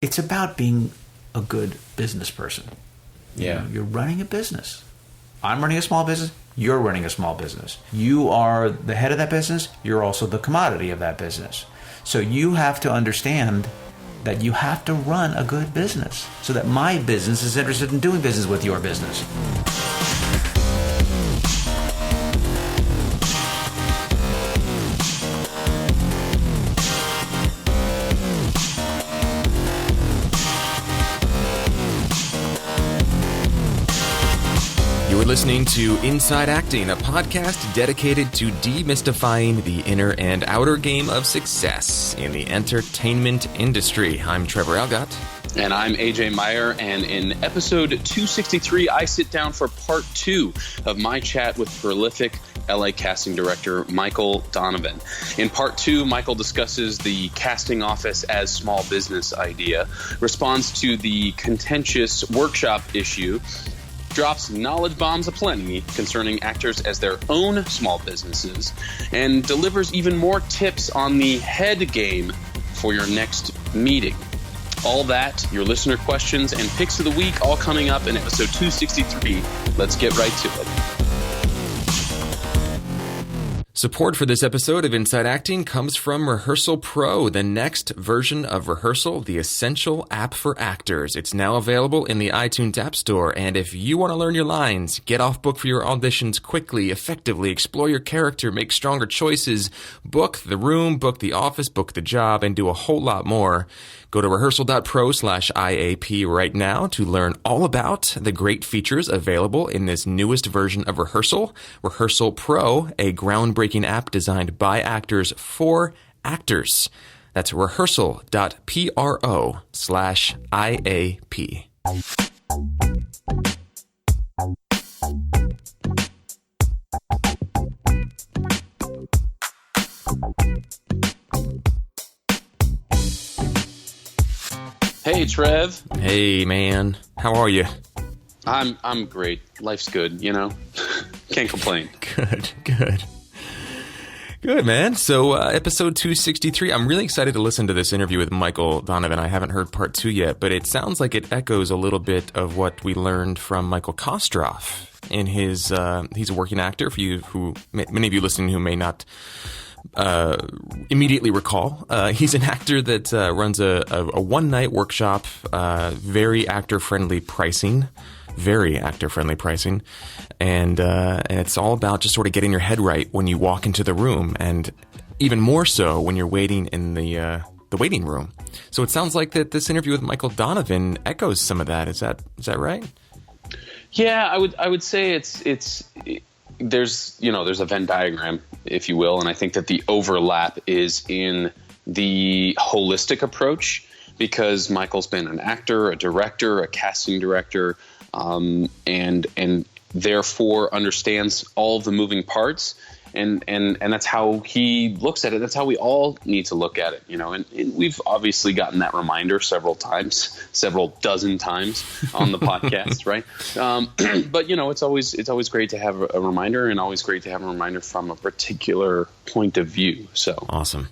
it's about being a good business person. Yeah. You're running a business. I'm running a small business. You're running a small business. You are the head of that business. You're also the commodity of that business. So you have to understand that you have to run a good business so that my business is interested in doing business with your business. You're listening to Inside Acting, a podcast dedicated to demystifying the inner and outer game of success in the entertainment industry. I'm Trevor Algott. And I'm AJ Meyer, and in episode 263, I sit down for part 2 of my chat with prolific LA casting director Michael Donovan. In part 2, Michael discusses the casting office as small business idea, responds to the contentious workshop issue, drops knowledge bombs aplenty concerning actors as their own small businesses, and delivers even more tips on the head game for your next meeting. All that, your listener questions, and picks of the week, all coming up in episode 263. Let's get right to it. Support for this episode of Inside Acting comes from Rehearsal Pro, the next version of Rehearsal, the essential app for actors. It's now available in the iTunes App Store, and if you want to learn your lines, get off book for your auditions quickly, effectively, explore your character, make stronger choices, book the room, book the office, book the job, and do a whole lot more, go to rehearsal.pro/IAP right now to learn all about the great features available in this newest version of Rehearsal. Rehearsal Pro, a groundbreaking app designed by actors for actors. That's rehearsal.pro/IAP. Hey, Trev. Hey, man. How are you? I'm great. Life's good, you know? Can't complain. Good, man. So, episode 263, I'm really excited to listen to this interview with Michael Donovan. I haven't heard part 2 yet, but it sounds like it echoes a little bit of what we learned from Michael Kostroff in his, he's a working actor, for you who, many of you listening who may not immediately recall. He's an actor that runs a one-night workshop, very actor-friendly pricing, and it's all about just sort of getting your head right when you walk into the room, and even more so when you're waiting in the waiting room. So it sounds like that this interview with Michael Donovan echoes some of that. Is that right? Yeah, I would say it's there's a Venn diagram, if you will, and I think that the overlap is in the holistic approach, because Michael's been an actor, a director, a casting director, and therefore understands all the moving parts, and that's how he looks at it. That's how we all need to look at it, you know. And we've obviously gotten that reminder several dozen times on the podcast, right? But you know, it's always great to have a reminder, and always great to have a reminder from a particular point of view. So awesome.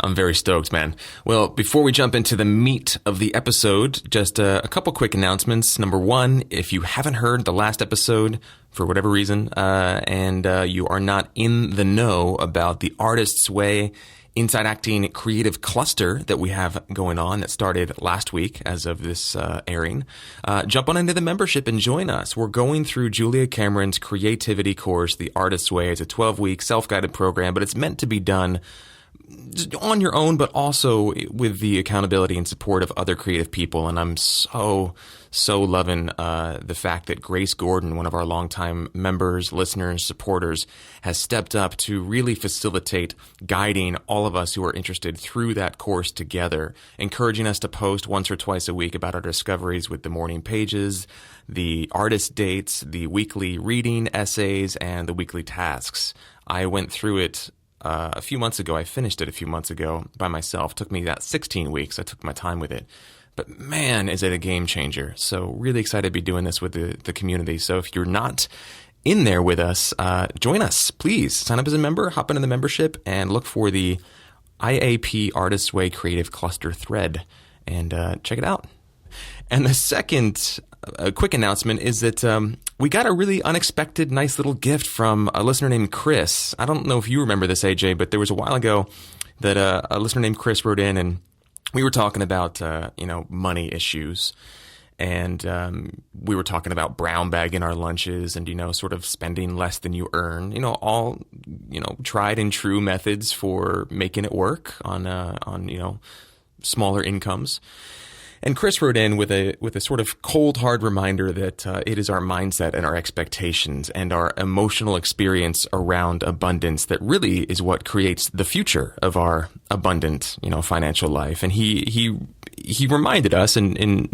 I'm very stoked, man. Well, before we jump into the meat of the episode, just a couple quick announcements. Number one, if you haven't heard the last episode for whatever reason, and you are not in the know about the Artist's Way Inside Acting creative cluster that we have going on that started last week as of this airing, jump on into the membership and join us. We're going through Julia Cameron's creativity course, The Artist's Way. It's a 12-week self-guided program, but it's meant to be done on your own, but also with the accountability and support of other creative people. And I'm so loving the fact that Grace Gordon, one of our longtime members, listeners, supporters, has stepped up to really facilitate guiding all of us who are interested through that course together, encouraging us to post once or twice a week about our discoveries with the morning pages, the artist dates, the weekly reading essays, and the weekly tasks. I went through it a few months ago. I finished it a few months ago by myself. It took me about 16 weeks. I took my time with it. But man, is it a game changer. So really excited to be doing this with the community. So if you're not in there with us, join us, please. Sign up as a member, hop into the membership, and look for the IAP Artist's Way Creative Cluster thread. and check it out. And the second quick announcement is that we got a really unexpected, nice little gift from a listener named Chris. I don't know if you remember this, AJ, but there was a while ago that a listener named Chris wrote in, and we were talking about money issues. And we were talking about brown bagging our lunches and, sort of spending less than you earn, all, tried and true methods for making it work on smaller incomes. And Chris wrote in with a sort of cold, hard reminder that it is our mindset and our expectations and our emotional experience around abundance that really is what creates the future of our abundant, financial life. And he reminded us, in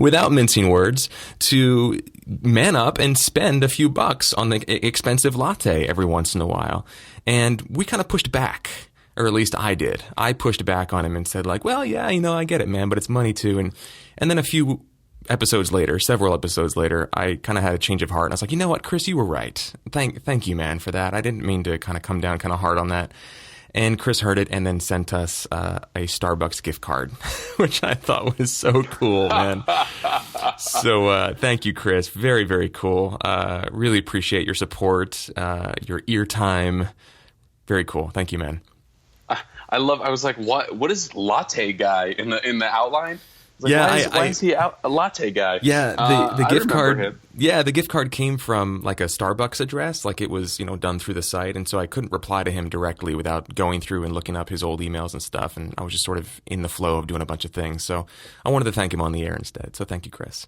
without mincing words, to man up and spend a few bucks on the expensive latte every once in a while. And we kind of pushed back. Or at least I did. I pushed back on him and said, like, well, yeah, I get it, man, but it's money too. And then several episodes later, I kind of had a change of heart. And I was like, you know what, Chris, you were right. Thank you, man, for that. I didn't mean to kind of come down kind of hard on that. And Chris heard it and then sent us a Starbucks gift card, which I thought was so cool, man. So thank you, Chris. Very, very cool. Really appreciate your support, your ear time. Very cool. Thank you, man. I was like, what is latte guy in the outline? Like, yeah, why is he a latte guy? Yeah, the gift card. Him. Yeah, the gift card came from like a Starbucks address, like it was done through the site, and so I couldn't reply to him directly without going through and looking up his old emails and stuff. And I was just sort of in the flow of doing a bunch of things, so I wanted to thank him on the air instead. So thank you, Chris.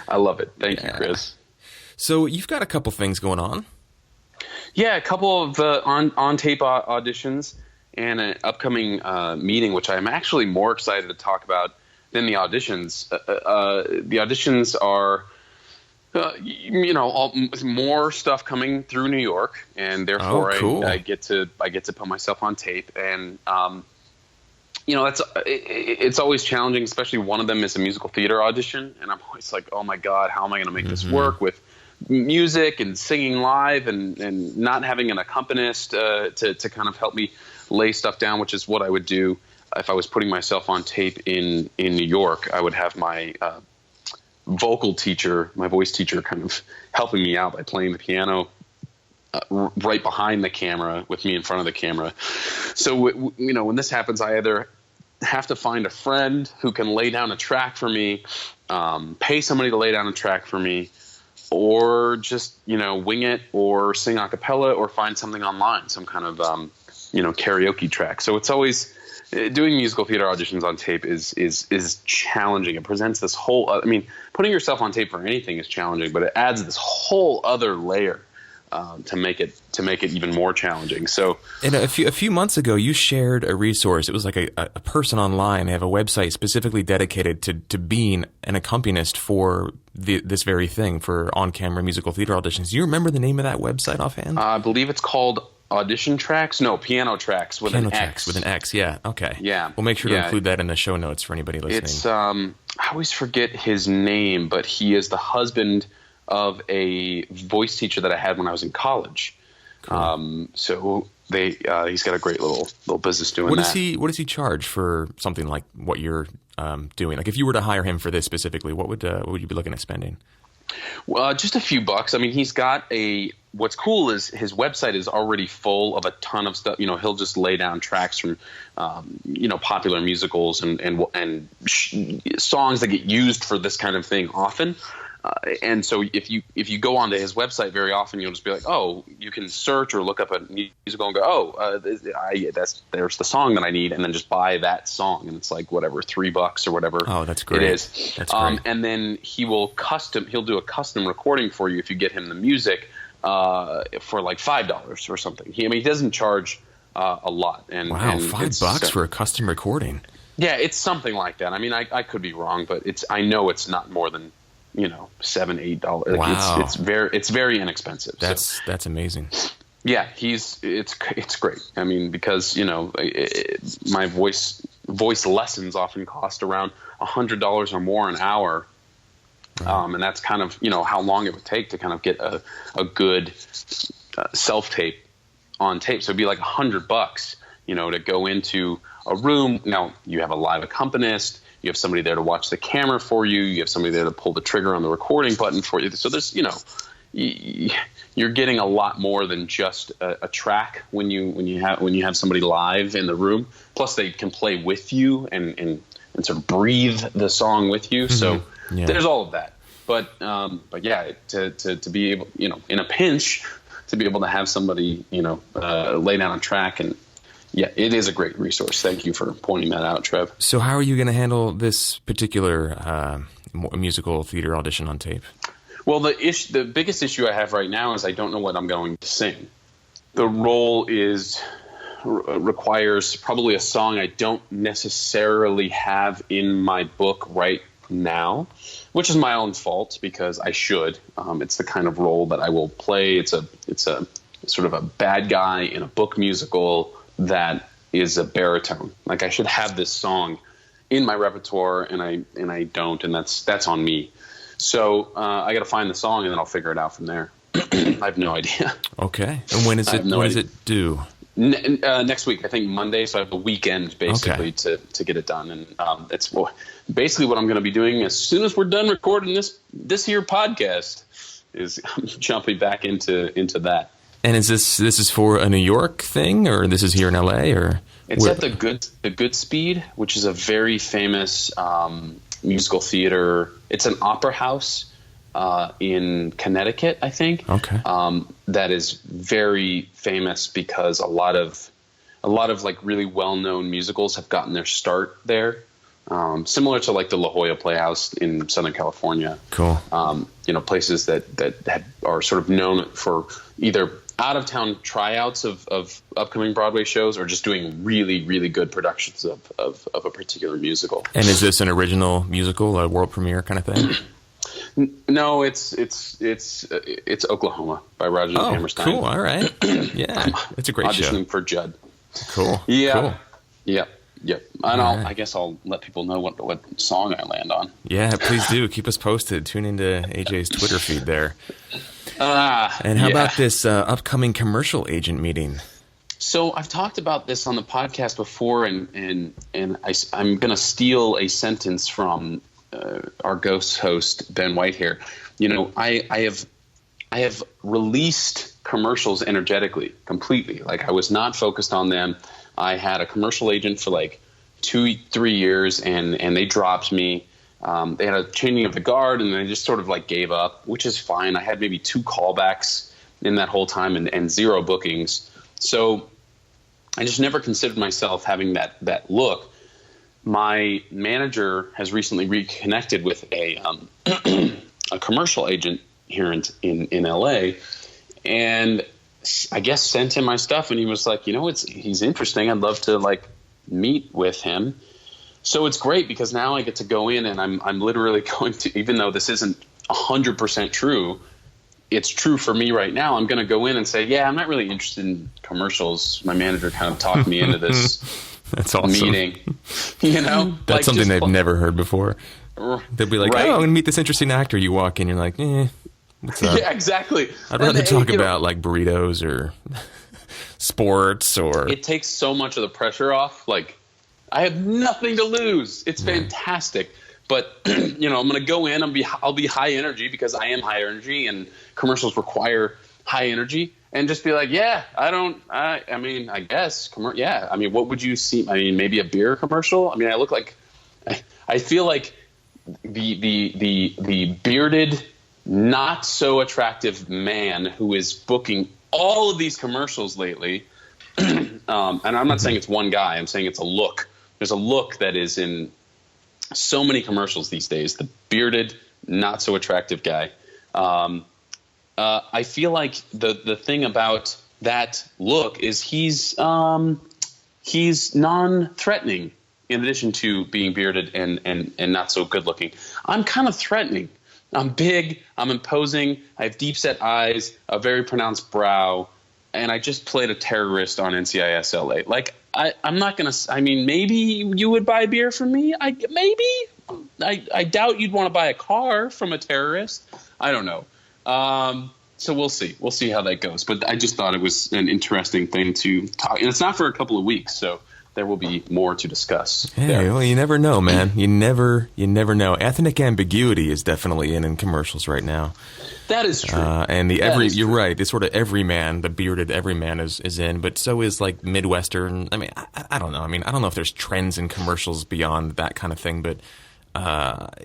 I love it. Thank you, Chris. So you've got a couple things going on. Yeah, a couple of on tape auditions. And an upcoming meeting, which I'm actually more excited to talk about than the auditions. The auditions are, more stuff coming through New York, and therefore cool. I get to put myself on tape. And it's always challenging, especially one of them is a musical theater audition, and I'm always like, oh my God, how am I going to make this work with music and singing live and not having an accompanist to kind of help me lay stuff down, which is what I would do if I was putting myself on tape in New York. I would have my voice teacher kind of helping me out by playing the piano right behind the camera with me in front of the camera. So, when this happens, I either have to find a friend who can lay down a track for me, pay somebody to lay down a track for me, or just, wing it or sing a cappella or find something online, some kind of karaoke track. So it's always doing musical theater auditions on tape is challenging. It presents this whole, putting yourself on tape for anything is challenging, but it adds this whole other layer to make it even more challenging. So, and a few months ago, you shared a resource. It was like a person online. They have a website specifically dedicated to being an accompanist for this very thing, for on-camera musical theater auditions. Do you remember the name of that website offhand? I believe it's called Audition Tracks? No, Piano Tracks with an X. With an X, yeah. Okay. Yeah. We'll make sure to include that in the show notes for anybody listening. It's I always forget his name, but he is the husband of a voice teacher that I had when I was in college. Cool. So he's got a great little business doing that. What does he charge for something like what you're doing? Like if you were to hire him for this specifically, what would you be looking at spending? Well, just a few bucks. He's got what's cool is his website is already full of a ton of stuff. He'll just lay down tracks from, popular musicals and songs that get used for this kind of thing often. And so if you go onto his website very often, you'll just be like, oh, you can search or look up a musical and go, there's the song that I need, and then just buy that song, and it's like whatever, $3 or whatever. Oh, that's great. It is. That's great. And then he'll do a custom recording for you if you get him the music for like $5 or something. He doesn't charge a lot. And wow, $5 for a custom recording. Yeah, it's something like that. I could be wrong, but I know it's not more than $7-8. Wow. It's very inexpensive. That's amazing. Yeah, it's great. Because my voice lessons often cost around $100 or more an hour, and that's kind of how long it would take to kind of get a good self tape on tape. So it'd be like $100, to go into a room. Now you have a live accompanist. You have somebody there to watch the camera for you. You have somebody there to pull the trigger on the recording button for you. So there's, you're getting a lot more than just a track when you have somebody live in the room. Plus, they can play with you and sort of breathe the song with you. So there's all of that. But yeah, to be able, in a pinch, to be able to have somebody, lay down a track, and yeah, it is a great resource. Thank you for pointing that out, Trev. So how are you going to handle this particular musical theater audition on tape? Well, the biggest issue I have right now is I don't know what I'm going to sing. The role requires probably a song I don't necessarily have in my book right now, which is my own fault because I should. It's the kind of role that I will play. It's a sort of a bad guy in a book musical that is a baritone. Like, I should have this song in my repertoire, and I don't, and that's on me. So I got to find the song, and then I'll figure it out from there. I have no idea. Okay. And when is it due? Next week, I think Monday. So I have a weekend basically to get it done, and that's basically what I'm going to be doing as soon as we're done recording this here podcast. Is jumping back into that. And is this is for a New York thing, or this is here in LA, or it's at the Good Speed, which is a very famous musical theater. It's an opera house in Connecticut, I think. Okay. That is very famous because a lot of like really well-known musicals have gotten their start there. Similar to like the La Jolla Playhouse in Southern California. Cool. Places that are sort of known for either out-of-town tryouts of upcoming Broadway shows or just doing really, really good productions of a particular musical. And is this an original musical, a world premiere kind of thing? No, it's Oklahoma by Roger Hammerstein. Cool. All right. Yeah, it's a great show. Auditioning for Judd. Cool. Yeah. Cool. Yep. And I guess I'll let people know what song I land on. Yeah, please do. Keep us posted. Tune into AJ's Twitter feed there. And how about this upcoming commercial agent meeting? So I've talked about this on the podcast before, and I'm going to steal a sentence from our ghost host Ben Whitehair. I have released commercials energetically, completely. Like, I was not focused on them. I had a commercial agent for like 2-3 years, and they dropped me. They had a changing of the guard, and I just sort of like gave up, which is fine. I had maybe 2 callbacks in that whole time and 0 bookings. So I just never considered myself having that look. My manager has recently reconnected with a commercial agent here in LA, and I guess sent him my stuff, and he was like, he's interesting. I'd love to like meet with him. So it's great because now I get to go in, and I'm literally going to, even though this isn't 100% true, it's true for me right now. I'm going to go in and say, yeah, I'm not really interested in commercials. My manager kind of talked me into this That's awesome. meeting. That's like something they've never heard before. They'll be like, right? oh, I'm going to meet this interesting actor. You walk in, you're like, what's up? Yeah, exactly. I'd rather talk about like burritos or sports or... It takes so much of the pressure off. Like, I have nothing to lose. It's fantastic. But, I'm going to go in. I'll be high energy because I am high energy, and commercials require high energy. And just be like, yeah, I guess. Yeah. I mean, what would you see? I mean, maybe a beer commercial. I mean, I feel like the bearded, not so attractive man who is booking all of these commercials lately. And I'm not saying it's one guy. I'm saying it's a look. There's a look that is in so many commercials these days. The bearded, not so attractive guy. I feel like the thing about that look is he's non-threatening. In addition to being bearded and not so good looking, I'm kind of threatening. I'm big. I'm imposing. I have deep set eyes, a very pronounced brow, and I just played a terrorist on NCIS LA. Like, I'm not gonna. I mean, maybe you would buy beer from me. I doubt you'd want to buy a car from a terrorist. I don't know. So we'll see. We'll see how that goes. But I just thought it was an interesting thing to talk. And it's not for a couple of weeks, so there will be more to discuss. Yeah, well, you never know, man. You never know. Ethnic ambiguity is definitely in commercials right now. That is true. And you're right. The sort of everyman, the bearded everyman is in, but so is like Midwestern. I mean, I don't know. I mean, I don't know if there's trends in commercials beyond that kind of thing, but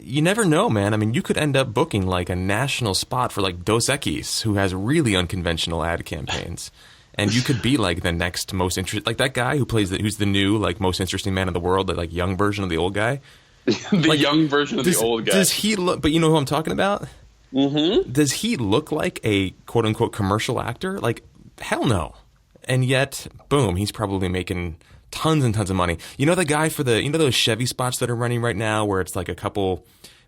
you never know, man. I mean, you could end up booking like a national spot for like Dos Equis, who has really unconventional ad campaigns. And you could be like the next most interesting, like that guy who's the new like most interesting man in the world, the like young version of the old guy. Young version of the old guy. Does he look? But you know who I'm talking about? Mm-hmm. Does he look like a quote unquote commercial actor? Like hell no. And yet, boom, he's probably making tons and tons of money. You know the guy for those Chevy spots that are running right now, where it's like a couple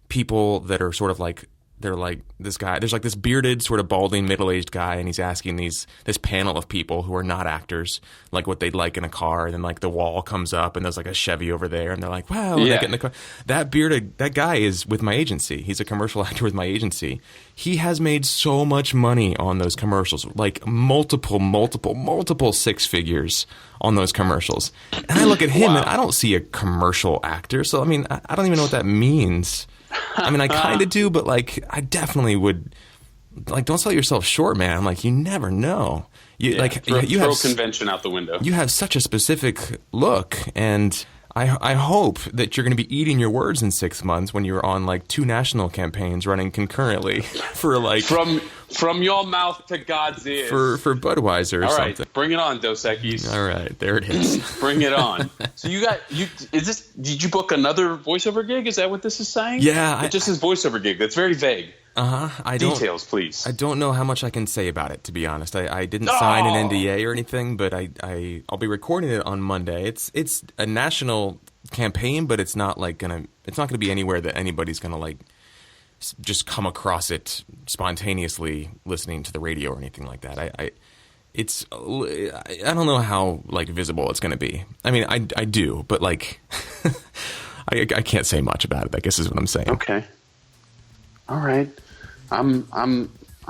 people that are sort of like. They're like this guy. There's like this bearded, sort of balding, middle-aged guy, and he's asking this panel of people who are not actors, like what they'd like in a car. And then like the wall comes up, and there's like a Chevy over there, and they're like, "Wow!" And they get in the car. That guy is with my agency. He's a commercial actor with my agency. He has made so much money on those commercials, like multiple six figures on those commercials. And I look at him, and I don't see a commercial actor. So I mean, I don't even know what that means. I mean, I kind of do, but like, I definitely would. Like, don't sell yourself short, man. I'm like, you never know. You throw convention out the window. You have such a specific look, and I hope that you're going to be eating your words in 6 months when you're on like 2 national campaigns running concurrently for like from your mouth to God's ears for Budweiser or something. All right, bring it on, Dos Equis. All right, there it is. Bring it on. So did you book another voiceover gig? Is that what this is saying? Yeah, it just says voiceover gig. That's very vague. Details, please. I don't know how much I can say about it, to be honest. I didn't sign an NDA or anything, but I'll be recording it on Monday. It's a national campaign, but it's not gonna be anywhere that anybody's gonna like just come across it spontaneously listening to the radio or anything like that. I don't know how like visible it's gonna be. I mean, I do, but like I can't say much about it, I guess is what I'm saying. Okay. All right. I'm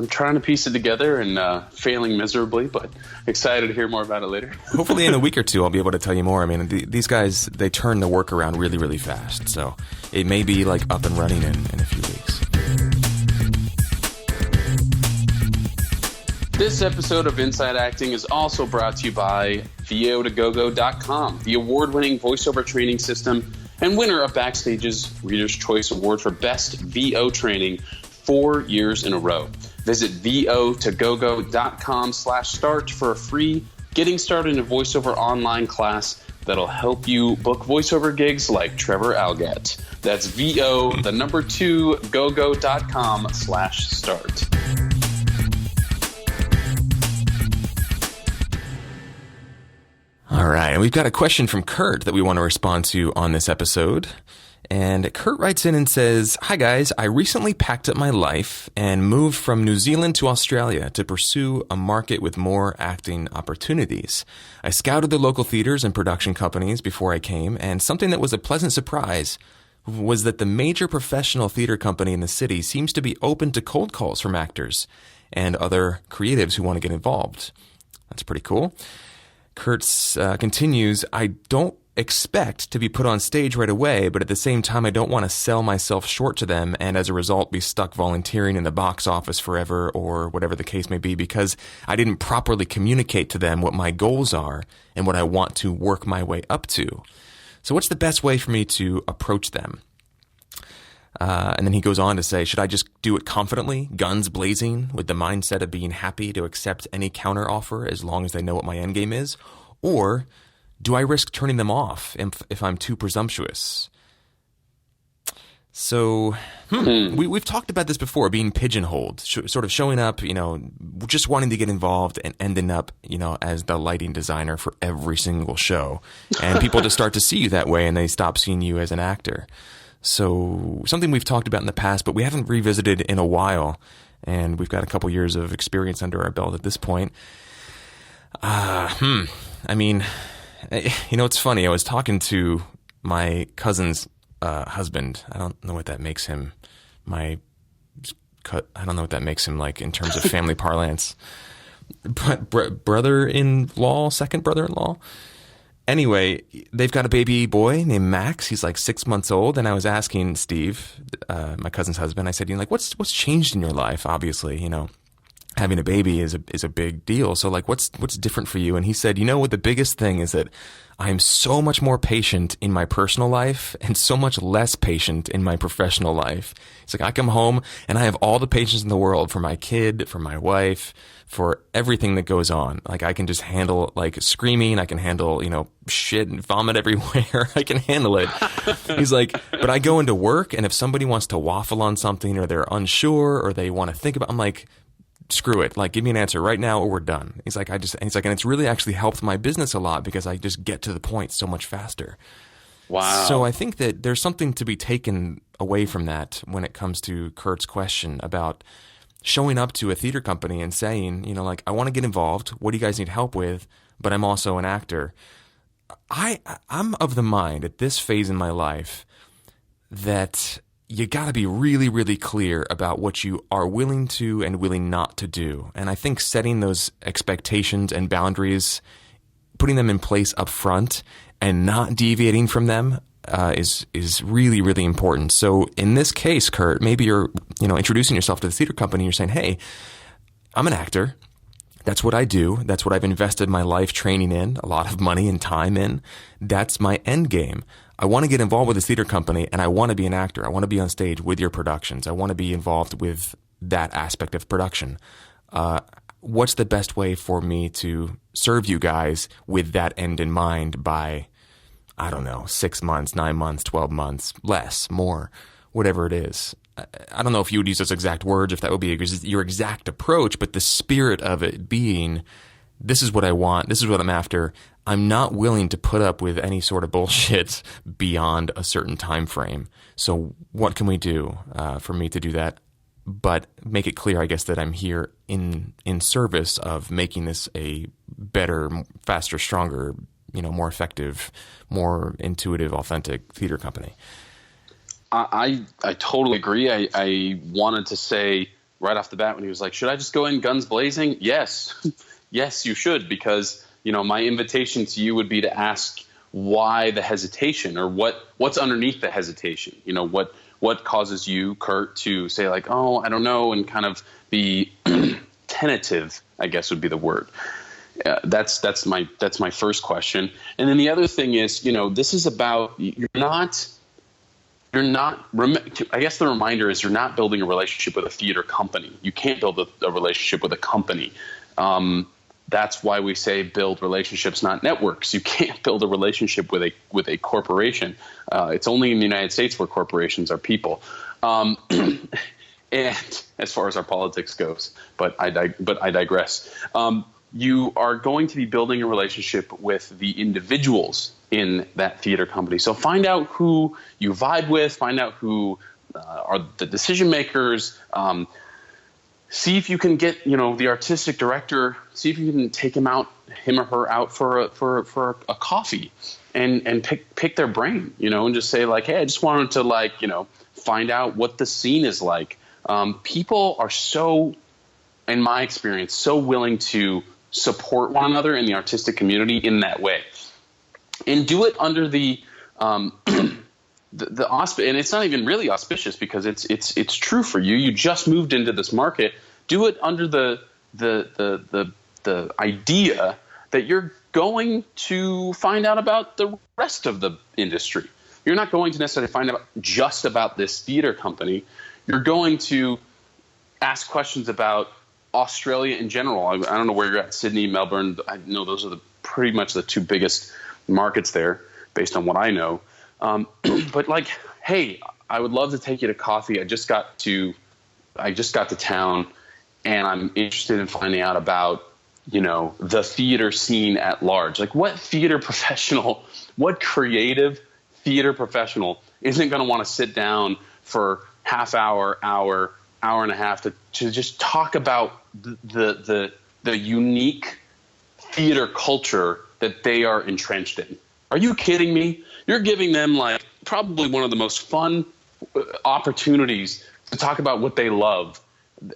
trying to piece it together and failing miserably, but excited to hear more about it later. Hopefully in a week or two I'll be able to tell you more. I mean, these guys, they turn the work around really, really fast. So it may be like up and running in a few weeks. This episode of Inside Acting is also brought to you by VO2GoGo.com, the award-winning voiceover training system and winner of Backstage's Reader's Choice Award for Best VO Training 4 years in a row. Visit VO2GoGo.com/start for a free Getting Started in Voiceover online class that'll help you book voiceover gigs like Trevor Algat. That's VO2GoGo.com/start. All right, and we've got a question from Kurt that we want to respond to on this episode. And Kurt writes in and says, "Hi guys, I recently packed up my life and moved from New Zealand to Australia to pursue a market with more acting opportunities. I scouted the local theaters and production companies before I came, and something that was a pleasant surprise was that the major professional theater company in the city seems to be open to cold calls from actors and other creatives who want to get involved." That's pretty cool. Kurtz continues, "I don't expect to be put on stage right away, but at the same time, I don't want to sell myself short to them and as a result be stuck volunteering in the box office forever or whatever the case may be because I didn't properly communicate to them what my goals are and what I want to work my way up to. So what's the best way for me to approach them?" And then he goes on to say, "Should I just do it confidently, guns blazing, with the mindset of being happy to accept any counter offer as long as they know what my end game is? Or do I risk turning them off if I'm too presumptuous?" So we've talked about this before, being pigeonholed, sort of showing up, just wanting to get involved and ending up, as the lighting designer for every single show. And people just start to see you that way and they stop seeing you as an actor. So something we've talked about in the past, but we haven't revisited in a while. And we've got a couple years of experience under our belt at this point. I mean, it's funny. I was talking to my cousin's husband. I don't know what that makes him. I don't know what that makes him like in terms of family parlance. But brother-in-law, second brother-in-law. Anyway, they've got a baby boy named Max. He's like 6 months old. And I was asking Steve, my cousin's husband, I said, you know, like, what's changed in your life? Obviously, you know, having a baby is a big deal. So like, what's different for you? And he said, you know what, the biggest thing is that I'm so much more patient in my personal life and so much less patient in my professional life. It's like, I come home and I have all the patience in the world for my kid, for my wife, for everything that goes on. Like, I can just handle like screaming. I can handle, you know, shit and vomit everywhere. I can handle it. He's like, but I go into work, and if somebody wants to waffle on something, or they're unsure, or they want to think about, I'm like, screw it. Like, give me an answer right now or we're done. He's like, and it's really actually helped my business a lot because I just get to the point so much faster. Wow. So I think that there's something to be taken away from that when it comes to Kurt's question about showing up to a theater company and saying, you know, like, I want to get involved. What do you guys need help with? But I'm also an actor. I'm of the mind at this phase in my life that you got to be really, really clear about what you are willing to and willing not to do. And I think setting those expectations and boundaries, putting them in place up front and not deviating from them is really, really important. So in this case, Kurt, maybe you're, you know, introducing yourself to the theater company. You're saying, hey, I'm an actor. That's what I do. That's what I've invested my life training in, a lot of money and time in. That's my end game. I want to get involved with this theater company, and I want to be an actor. I want to be on stage with your productions. I want to be involved with that aspect of production. What's the best way for me to serve you guys with that end in mind by, I don't know, 6 months, 9 months, 12 months, less, more, whatever it is? I don't know if you would use those exact words, if that would be your exact approach, but the spirit of it being, this is what I want, this is what I'm after. I'm not willing to put up with any sort of bullshit beyond a certain time frame. So what can we do for me to do that? But make it clear, I guess, that I'm here in service of making this a better, faster, stronger, you know, more effective, more intuitive, authentic theater company. I totally agree. I wanted to say right off the bat when he was like, should I just go in guns blazing? Yes. Yes, you should, because, you know, my invitation to you would be to ask why the hesitation, or what's underneath the hesitation. You know, what causes you, Kurt, to say like, oh, I don't know, and kind of be tentative, I guess would be the word. That's my first question. And then the other thing is, you know, this is about, you're not, I guess the reminder is you're not building a relationship with a theater company. You can't build a relationship with a company. That's why we say build relationships, not networks. You can't build a relationship with a corporation. It's only in the United States where corporations are people. And as far as our politics goes, but I digress. You are going to be building a relationship with the individuals in that theater company. So find out who you vibe with, find out who are the decision makers. See if you can get, you know, the artistic director, see if you can take him or her out for a coffee and pick their brain, you know, and just say like, hey, I just wanted to, like, you know, find out what the scene is like. People are so, in my experience, so willing to support one another in the artistic community in that way, and do it under the and it's not even really auspicious because it's true for you. You just moved into this market. Do it under the idea that you're going to find out about the rest of the industry. You're not going to necessarily find out just about this theater company. You're going to ask questions about Australia in general. I don't know where you're at, Sydney, Melbourne. I know those are pretty much the two biggest markets there based on what I know. But like, hey, I would love to take you to coffee. I just got to town, and I'm interested in finding out about, you know, the theater scene at large. Like, what theater professional, what creative theater professional isn't going to want to sit down for half hour and a half to just talk about the unique theater culture that they are entrenched in? Are you kidding me? You're giving them like probably one of the most fun opportunities to talk about what they love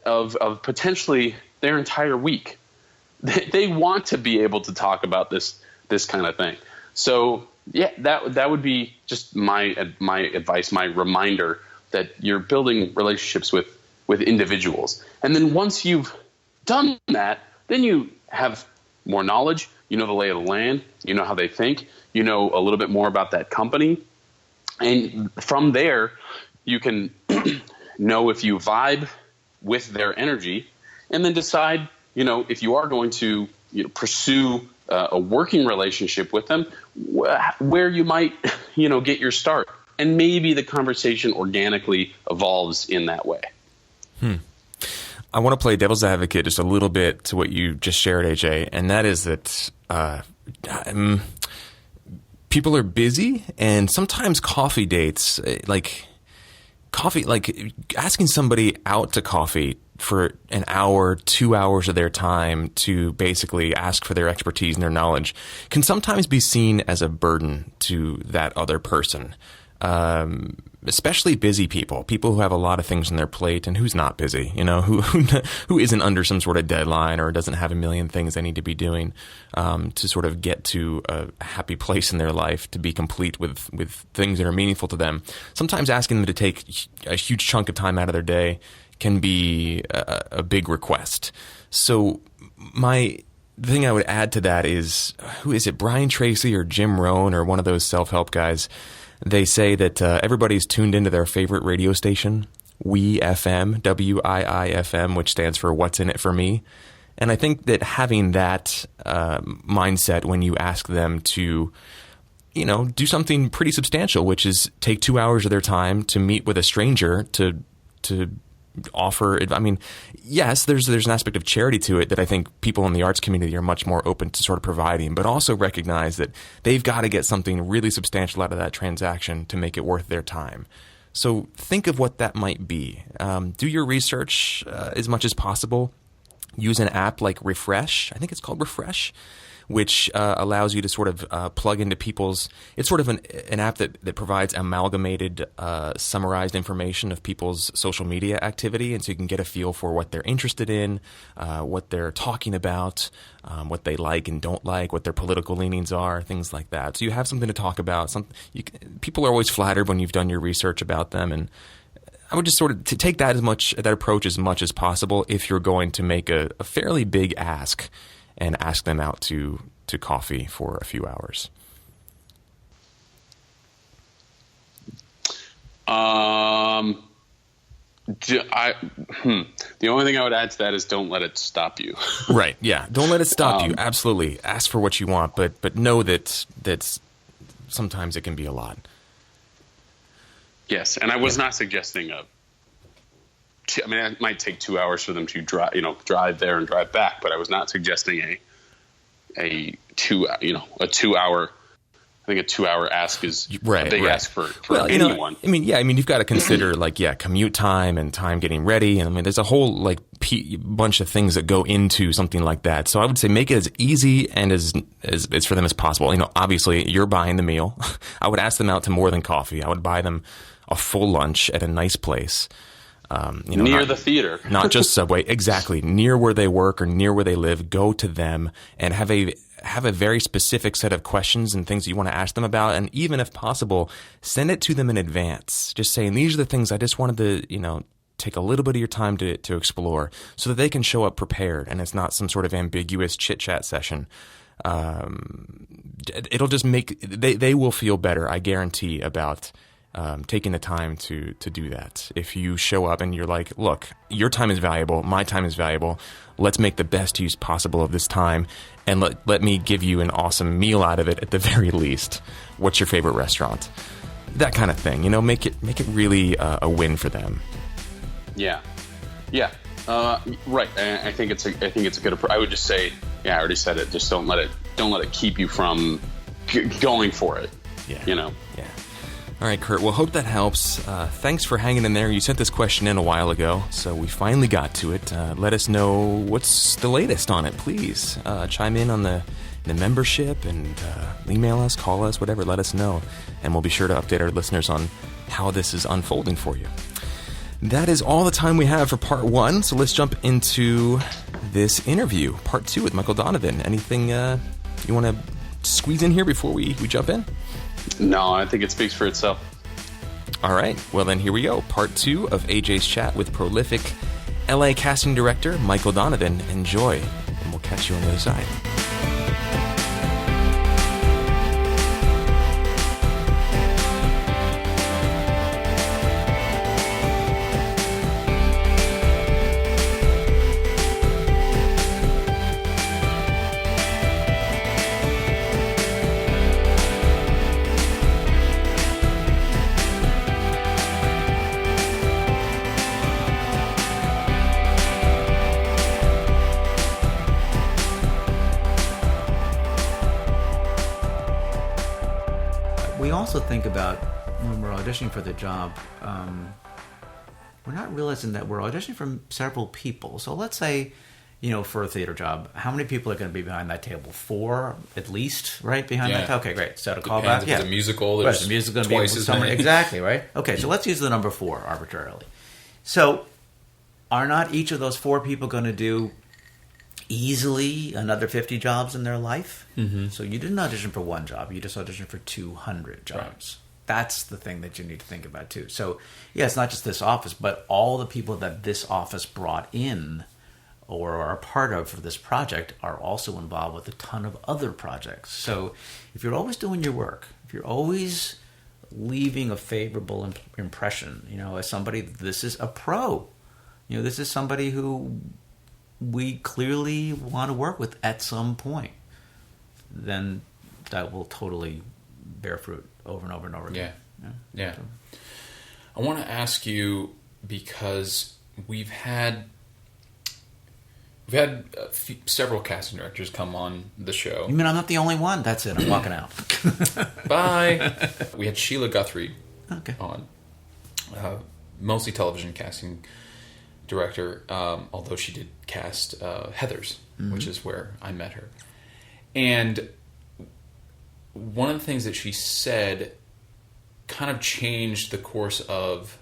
of potentially their entire week. They want to be able to talk about this kind of thing. So yeah, that would be just my advice, my reminder that you're building relationships with individuals. And then once you've done that, then you have more knowledge, you know the lay of the land, you know how they think, you know a little bit more about that company. And from there, you can know if you vibe with their energy, and then decide, if you are going to pursue a working relationship with them, where you might, get your start. And maybe the conversation organically evolves in that way. I want to play devil's advocate just a little bit to what you just shared, AJ, and that is that people are busy, and sometimes coffee dates, like asking somebody out to coffee for an hour, 2 hours of their time to basically ask for their expertise and their knowledge can sometimes be seen as a burden to that other person. Especially busy people who have a lot of things on their plate, and who's not busy, who isn't under some sort of deadline or doesn't have a million things they need to be doing, to sort of get to a happy place in their life, to be complete with things that are meaningful to them. Sometimes asking them to take a huge chunk of time out of their day can be a big request. So the thing I would add to that is, who is it, Brian Tracy or Jim Rohn or one of those self-help guys? They say that everybody's tuned into their favorite radio station, WIIFM, WIIFM, which stands for What's in It for Me. And I think that having that mindset when you ask them to, do something pretty substantial, which is take 2 hours of their time to meet with a stranger to offer. I mean, yes, there's an aspect of charity to it that I think people in the arts community are much more open to sort of providing, but also recognize that they've got to get something really substantial out of that transaction to make it worth their time. So think of what that might be. Do your research as much as possible. Use an app like Refresh. I think it's called Refresh, which allows you to sort of plug into people's. It's sort of an app that provides amalgamated, summarized information of people's social media activity, and so you can get a feel for what they're interested in, what they're talking about, what they like and don't like, what their political leanings are, things like that. So you have something to talk about. People are always flattered when you've done your research about them, and I would just sort of take that approach as much as possible if you're going to make a fairly big ask and ask them out to coffee for a few hours. The only thing I would add to that is don't let it stop you. Right. Yeah. Don't let it stop you. Absolutely. Ask for what you want, but know that sometimes it can be a lot. Yes. And I was not suggesting it might take 2 hours for them to drive there and drive back, but I was not suggesting a 2 hour. I think a 2 hour ask is a big ask for anyone. You've got to consider commute time and time getting ready, and there's a whole bunch of things that go into something like that. So I would say make it as easy and as for them as possible. Obviously you're buying the meal. I would ask them out to more than coffee. I would buy them a full lunch at a nice place. Near the theater. Not just Subway. Exactly. Near where they work or near where they live. Go to them and have a very specific set of questions and things that you want to ask them about. And even if possible, send it to them in advance. Just saying, these are the things I just wanted to, take a little bit of your time to explore so that they can show up prepared and it's not some sort of ambiguous chit-chat session. It'll just they will feel better, I guarantee, about taking the time to do that. If you show up and you're like, look, your time is valuable, my time is valuable, let's make the best use possible of this time, and let me give you an awesome meal out of it at the very least. What's your favorite restaurant? That kind of thing. Make it really a win for them. Yeah. Right. I think it's a good approach. I would just say, I already said it. Just don't let it keep you from going for it. Yeah. Yeah. All right, Kurt. Well, hope that helps. Thanks for hanging in there. You sent this question in a while ago, so we finally got to it. Let us know what's the latest on it, please. Chime in on the membership and email us, call us, whatever. Let us know, and we'll be sure to update our listeners on how this is unfolding for you. That is all the time we have for part one, so let's jump into this interview, part two with Michael Donovan. Anything you want to squeeze in here before we jump in? No, I think it speaks for itself. All right. Well, then here we go. Part 2 of AJ's chat with prolific LA casting director Michael Donovan. Enjoy, and we'll catch you on the other side. We also think about when we're auditioning for the job, we're not realizing that we're auditioning for several people. So let's say, for a theater job, how many people are going to be behind that table? 4 at least, right? Behind that table? Okay, great. So to call back, If it's a musical, there's the musical going to twice be as many. Exactly, right? Okay, so let's use the number 4 arbitrarily. So are not each of those 4 people going to do easily another 50 jobs in their life? Mm-hmm. So you didn't audition for 1 job, you just auditioned for 200 jobs. Right. That's the thing that you need to think about too. So it's not just this office, but all the people that this office brought in or are a part of for this project are also involved with a ton of other projects. So if you're always doing your work, if you're always leaving a favorable impression, as somebody, this is a pro, this is somebody who we clearly want to work with at some point, then that will totally bear fruit over and over and over again. Yeah. I want to ask you, because we've had several casting directors come on the show. You mean I'm not the only one? That's it. I'm walking out. Bye. We had Sheila Guthrie on, mostly television casting director, although she did cast Heathers, which is where I met her. And one of the things that she said kind of changed the course of,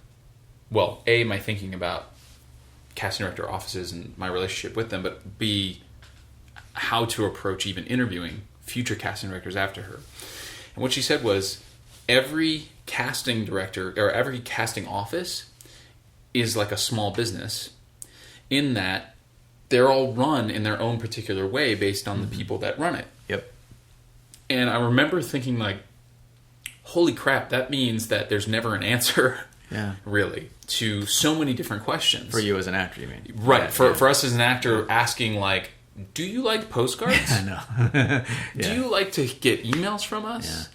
my thinking about casting director offices and my relationship with them, but B, how to approach even interviewing future casting directors after her. And what she said was, every casting director or every casting office is like a small business, in that they're all run in their own particular way based on the people that run it. Yep. And I remember thinking, like, holy crap, that means that there's never an answer, really, to so many different questions. For you as an actor, you mean? Right. For us as an actor, asking, like, do you like postcards? I know. Do you like to get emails from us? Yeah.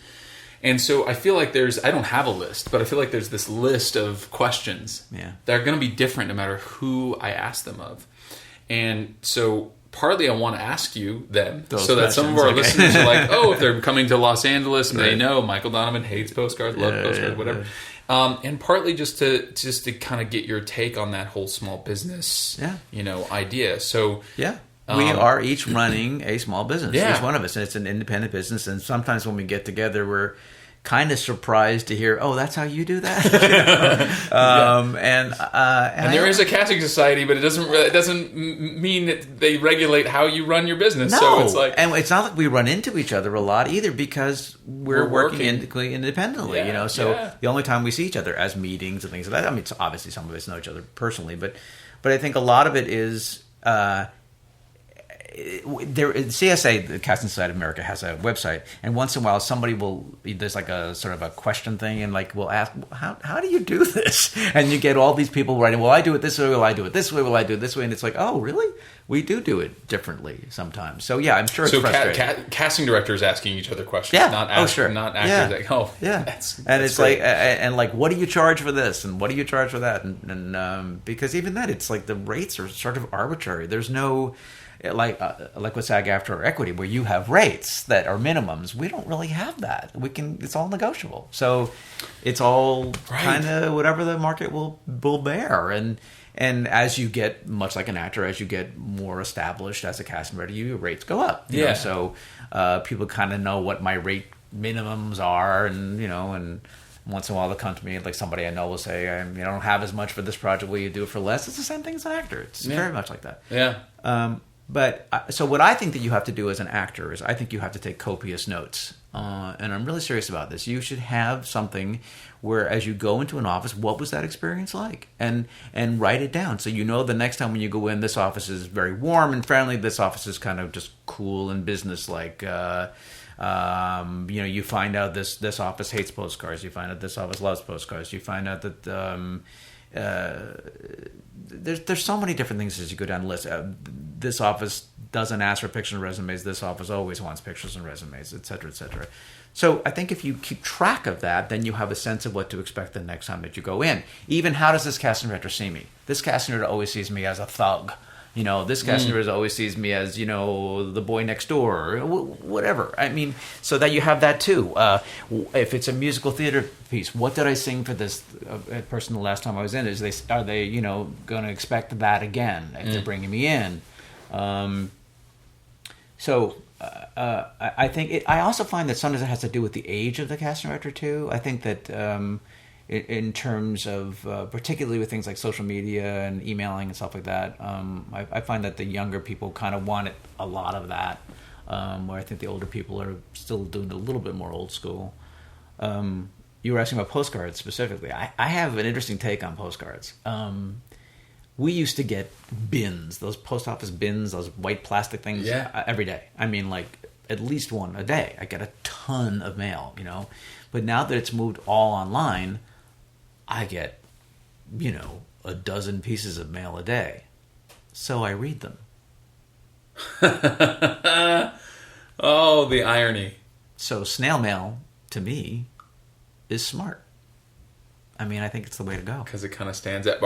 And so I feel like I don't have a list, but I feel like there's this list of questions that are going to be different no matter who I ask them of. And so partly I want to ask you them so that some of our listeners are like, if they're coming to Los Angeles and they know Michael Donovan hates postcards, loves postcards, whatever. And partly just to kind of get your take on that whole small business, idea. So we are each running a small business. Yeah. Each one of us, and it's an independent business. And sometimes when we get together, we're kind of surprised to hear, that's how you do that. And there is a casting society, but it doesn't mean that they regulate how you run your business. No, so it's like, and it's not like we run into each other a lot either, because we're working independently. So the only time we see each other as meetings and things like that. I mean, obviously some of us know each other personally, but I think a lot of it is. CSA, the Casting Society of America, has a website, and once in a while there's like a sort of a question thing, and like we'll ask, how do you do this? And you get all these people writing, well, I do it this way, well, I do it this way, well, I do it this way, and it's like, oh, really? We do it differently sometimes. So I'm sure it's frustrating. Casting directors asking each other questions, not actors like, that's it's great. like what do you charge for this, and what do you charge for that, and because even then it's like the rates are sort of arbitrary. There's no like with SAG-AFTRA or Equity, where you have rates that are minimums. We don't really have that. It's all negotiable. So it's all kind of whatever the market will bear. And as you get, much like an actor, as you get more established as a casting director, your rates go up. You know? So people kind of know what my rate minimums are, and once in a while they'll come to me, like somebody I know will say, I don't have as much for this project, will you do it for less? It's the same thing as an actor. It's very much like that. Yeah. But so what I think that you have to do as an actor is I think you have to take copious notes. And I'm really serious about this. You should have something where as you go into an office, what was that experience like? And write it down. So you know the next time when you go in, this office is very warm and friendly. This office is kind of just cool and business-like. You find out this office hates postcards. You find out this office loves postcards. You find out that there's so many different things as you go down the list. This office doesn't ask for pictures and resumes. This office always wants pictures and resumes, et cetera, et cetera. So I think if you keep track of that, then you have a sense of what to expect the next time that you go in. Even how does this casting director see me? This casting director always sees me as a thug. This casting director always sees me as, the boy next door, or whatever. I mean, so that you have that too. If it's a musical theater piece, what did I sing for this person the last time I was in? Are they going to expect that again if they're bringing me in? I think I also find that sometimes it has to do with the age of the casting director too. I think that in terms of particularly with things like social media and emailing and stuff like that, I find that the younger people kind of want a lot of that, where I think the older people are still doing a little bit more old school. You were asking about postcards specifically. I have an interesting take on postcards. We used to get bins, those post office bins, those white plastic things, every day. I mean, like at least one a day. I get a ton of mail, But now that it's moved all online, I get, a dozen pieces of mail a day. So I read them. Oh, the irony. So snail mail, to me, is smart. I mean, I think it's the way to go. Because it kind of stands out.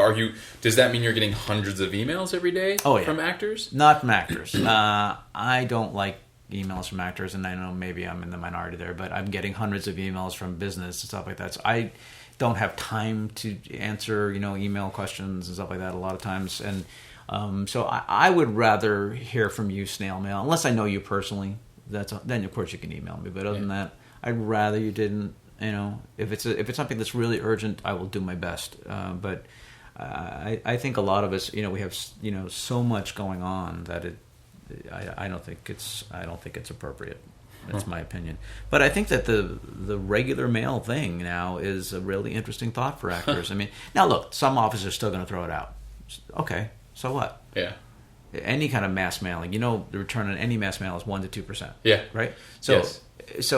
Does that mean you're getting hundreds of emails every day from actors? Not from actors. I don't like emails from actors, and I know maybe I'm in the minority there, but I'm getting hundreds of emails from business and stuff like that. So I don't have time to answer, email questions and stuff like that a lot of times. And so I would rather hear from you snail mail, unless I know you personally. Then of course you can email me. But other than that, I'd rather you didn't. If it's something that's really urgent, I will do my best. But I think a lot of us, we have so much going on that I don't think it's appropriate. That's my opinion. But I think that the regular mail thing now is a really interesting thought for actors. I mean, now look, some offices are still going to throw it out. Okay, so what? Yeah. Any kind of mass mailing, the return on any mass mail is 1% to 2%. Yeah. Right. So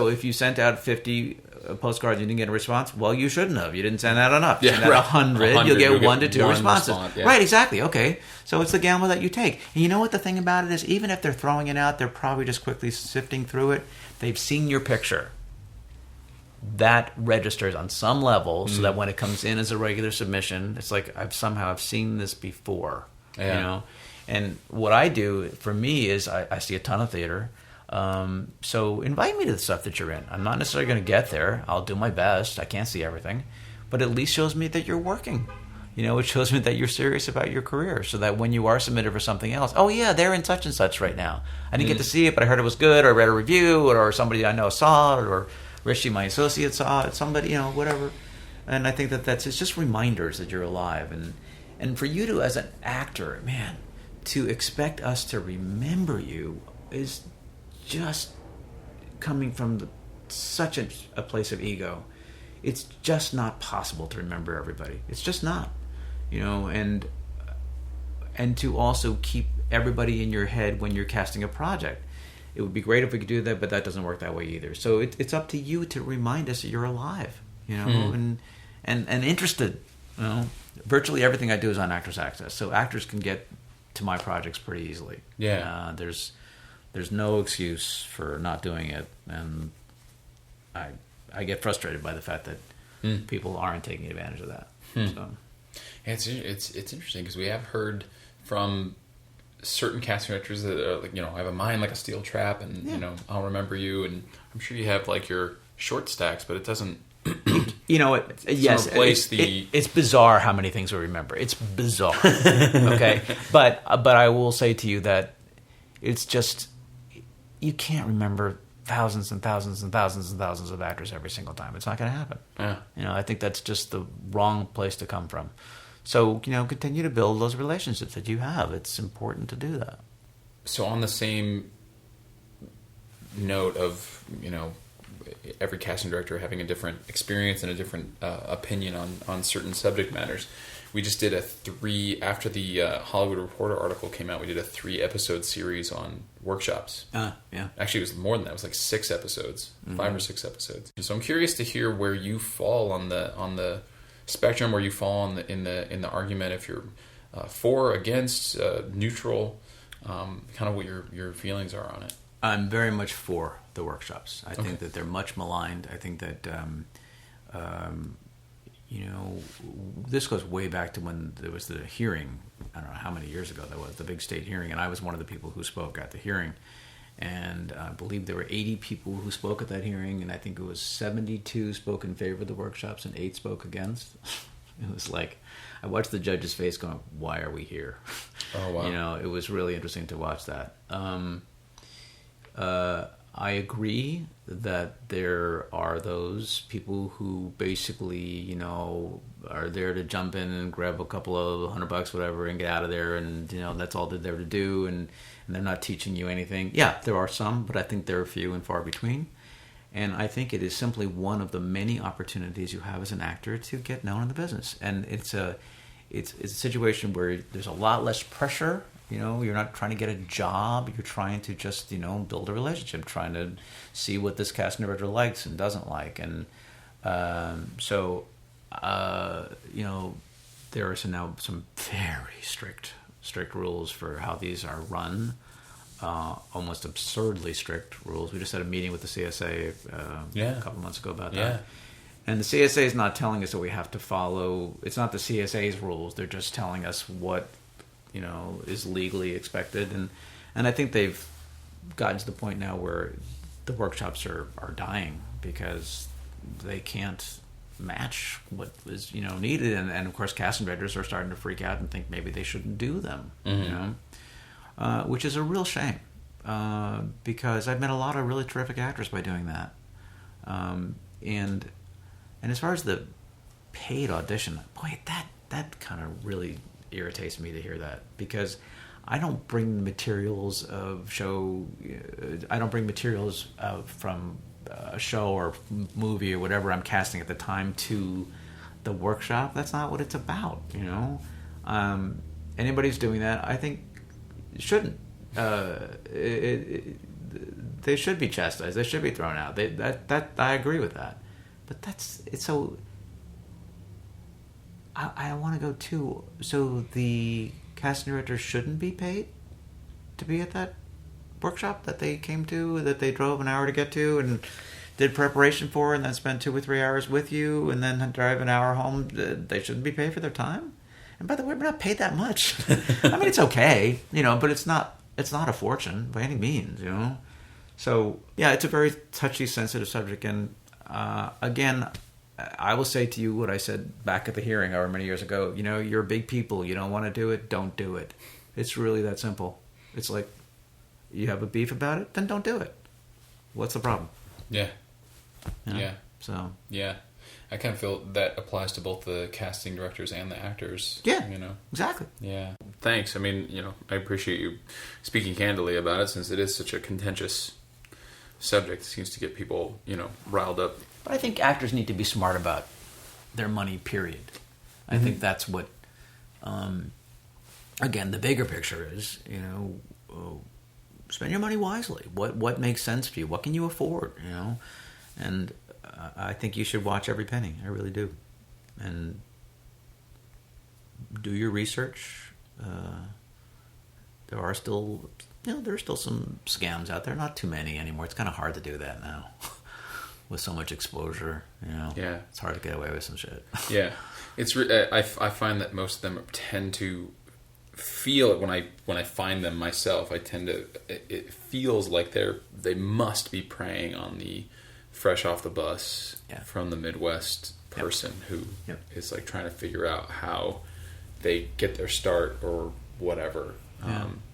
if you sent out 50 postcards, you didn't get a response. Well, you shouldn't have. You didn't send out enough. You send out 100, you'll get 1 to 2 responses. Right, exactly. Okay. So it's the gamble that you take. And you know what the thing about it is? Even if they're throwing it out, they're probably just quickly sifting through it. They've seen your picture. That registers on some level so that when it comes in as a regular submission, it's like I've seen this before. Yeah. And what I do for me is I see a ton of theater. So invite me to the stuff that you're in. I'm not necessarily going to get there. I'll do my best. I can't see everything, but at least shows me that you're working. It shows me that you're serious about your career, so that when you are submitted for something else, oh yeah, they're in such and such right now. I didn't get to see it, but I heard it was good, or I read a review, or somebody I know saw it, or Rishi, my associate, saw it. Somebody, whatever. And I think it's just reminders that you're alive, and for you to, as an actor, man, to expect us to remember you is just coming from such a place of ego. It's just not possible to remember everybody. It's just not, and to also keep everybody in your head when you're casting a project. It would be great if we could do that, but that doesn't work that way either. So it's up to you to remind us that you're alive, and interested. Virtually everything I do is on Actors Access, so actors can get to my projects pretty easily. Yeah. There's no excuse for not doing it, and I get frustrated by the fact that people aren't taking advantage of that. So. It's interesting because we have heard from certain casting directors that are like, I have a mind like a steel trap, and I'll remember you, and I'm sure you have like your short stacks, but it doesn't. Yes, it's bizarre how many things we remember. It's bizarre. Okay, but I will say to you that it's just you can't remember thousands and thousands and thousands and thousands of actors every single time. It's not going to happen. Yeah. I think that's just the wrong place to come from. So continue to build those relationships that you have. It's important to do that. So on the same note of, every casting director having a different experience and a different opinion on certain subject matters, we just did after the Hollywood Reporter article came out, we did a 3-episode series on workshops. Yeah. Actually, it was more than that. It was like 6 episodes, 5 or 6 episodes. So I'm curious to hear where you fall on the spectrum, where you fall in the argument, if you're for, against, neutral, kind of what your feelings are on it. I'm very much for the workshops. I think that they're much maligned. I think that, this goes way back to when there was the hearing. I don't know how many years ago that was, the big state hearing, and I was one of the people who spoke at the hearing. And I believe there were 80 people who spoke at that hearing, and I think it was 72 spoke in favor of the workshops and 8 spoke against. It was like, I watched the judge's face going, why are we here? Oh, wow. It was really interesting to watch that. I agree that there are those people who basically, are there to jump in and grab a couple of $100, whatever, and get out of there, and that's all they're there to do, and they're not teaching you anything. Yeah, there are some, but I think they're few and far between. And I think it is simply one of the many opportunities you have as an actor to get known in the business. And it's a situation where there's a lot less pressure. You're not trying to get a job. You're trying to just, build a relationship, trying to see what this casting director likes and doesn't like. And there are some very strict rules for how these are run. Almost absurdly strict rules. We just had a meeting with the CSA a couple months ago about that. And the CSA is not telling us that we have to follow. It's not the CSA's rules. They're just telling us what is legally expected, and I think they've gotten to the point now where the workshops are dying because they can't match what is needed, and of course casting directors are starting to freak out and think maybe they shouldn't do them, which is a real shame, because I've met a lot of really terrific actors by doing that, and as far as the paid audition, boy, that kind of really irritates me to hear that, because I don't bring materials from a show or movie or whatever I'm casting at the time to the workshop. That's not what it's about, Anybody who's doing that, I think, shouldn't. They should be chastised. They should be thrown out. That I agree with that. But it's so. I want to go too. So the casting director shouldn't be paid to be at that workshop that they came to, that they drove an hour to get to and did preparation for, and then spent 2 or 3 hours with you, and then drive an hour home. They shouldn't be paid for their time. And by the way, we're not paid that much. I mean, it's okay, but it's not a fortune by any means, So yeah, it's a very touchy, sensitive subject, and again, I will say to you what I said back at the hearing however many years ago. You're big people. You don't want to do it, don't do it. It's really that simple. It's like, you have a beef about it, then don't do it. What's the problem? Yeah. Yeah. So. Yeah. I kind of feel that applies to both the casting directors and the actors. Yeah. Exactly. Yeah. Thanks. I mean, I appreciate you speaking candidly about it, since it is such a contentious subject. It seems to get people, riled up. But I think actors need to be smart about their money, period. I think that's what, again, the bigger picture is, spend your money wisely. What makes sense for you? What can you afford, And I think you should watch every penny. I really do. And do your research. There are still, there's still some scams out there. Not too many anymore. It's kind of hard to do that now. With so much exposure, Yeah. It's hard to get away with some shit. Yeah. It's I find that most of them tend to feel it when I find them myself. It feels like they must be preying on the fresh off the bus from the Midwest person who is like trying to figure out how they get their start or whatever.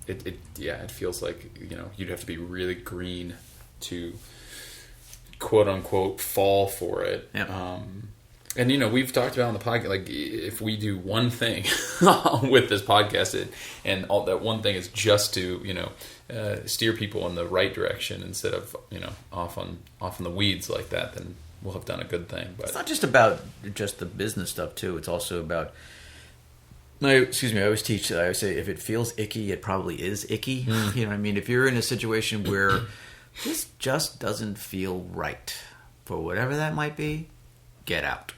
It feels like you'd have to be really green to quote unquote fall for it. And we've talked about on the podcast, like if we do one thing with this podcast, and all that one thing is just to steer people in the right direction instead of off on the weeds like that, then we'll have done a good thing. But it's not just about just the business stuff too. It's also about. I always teach. I always say, if it feels icky, it probably is icky. You know what I mean? If you're in a situation where this just doesn't feel right, for whatever that might be, get out.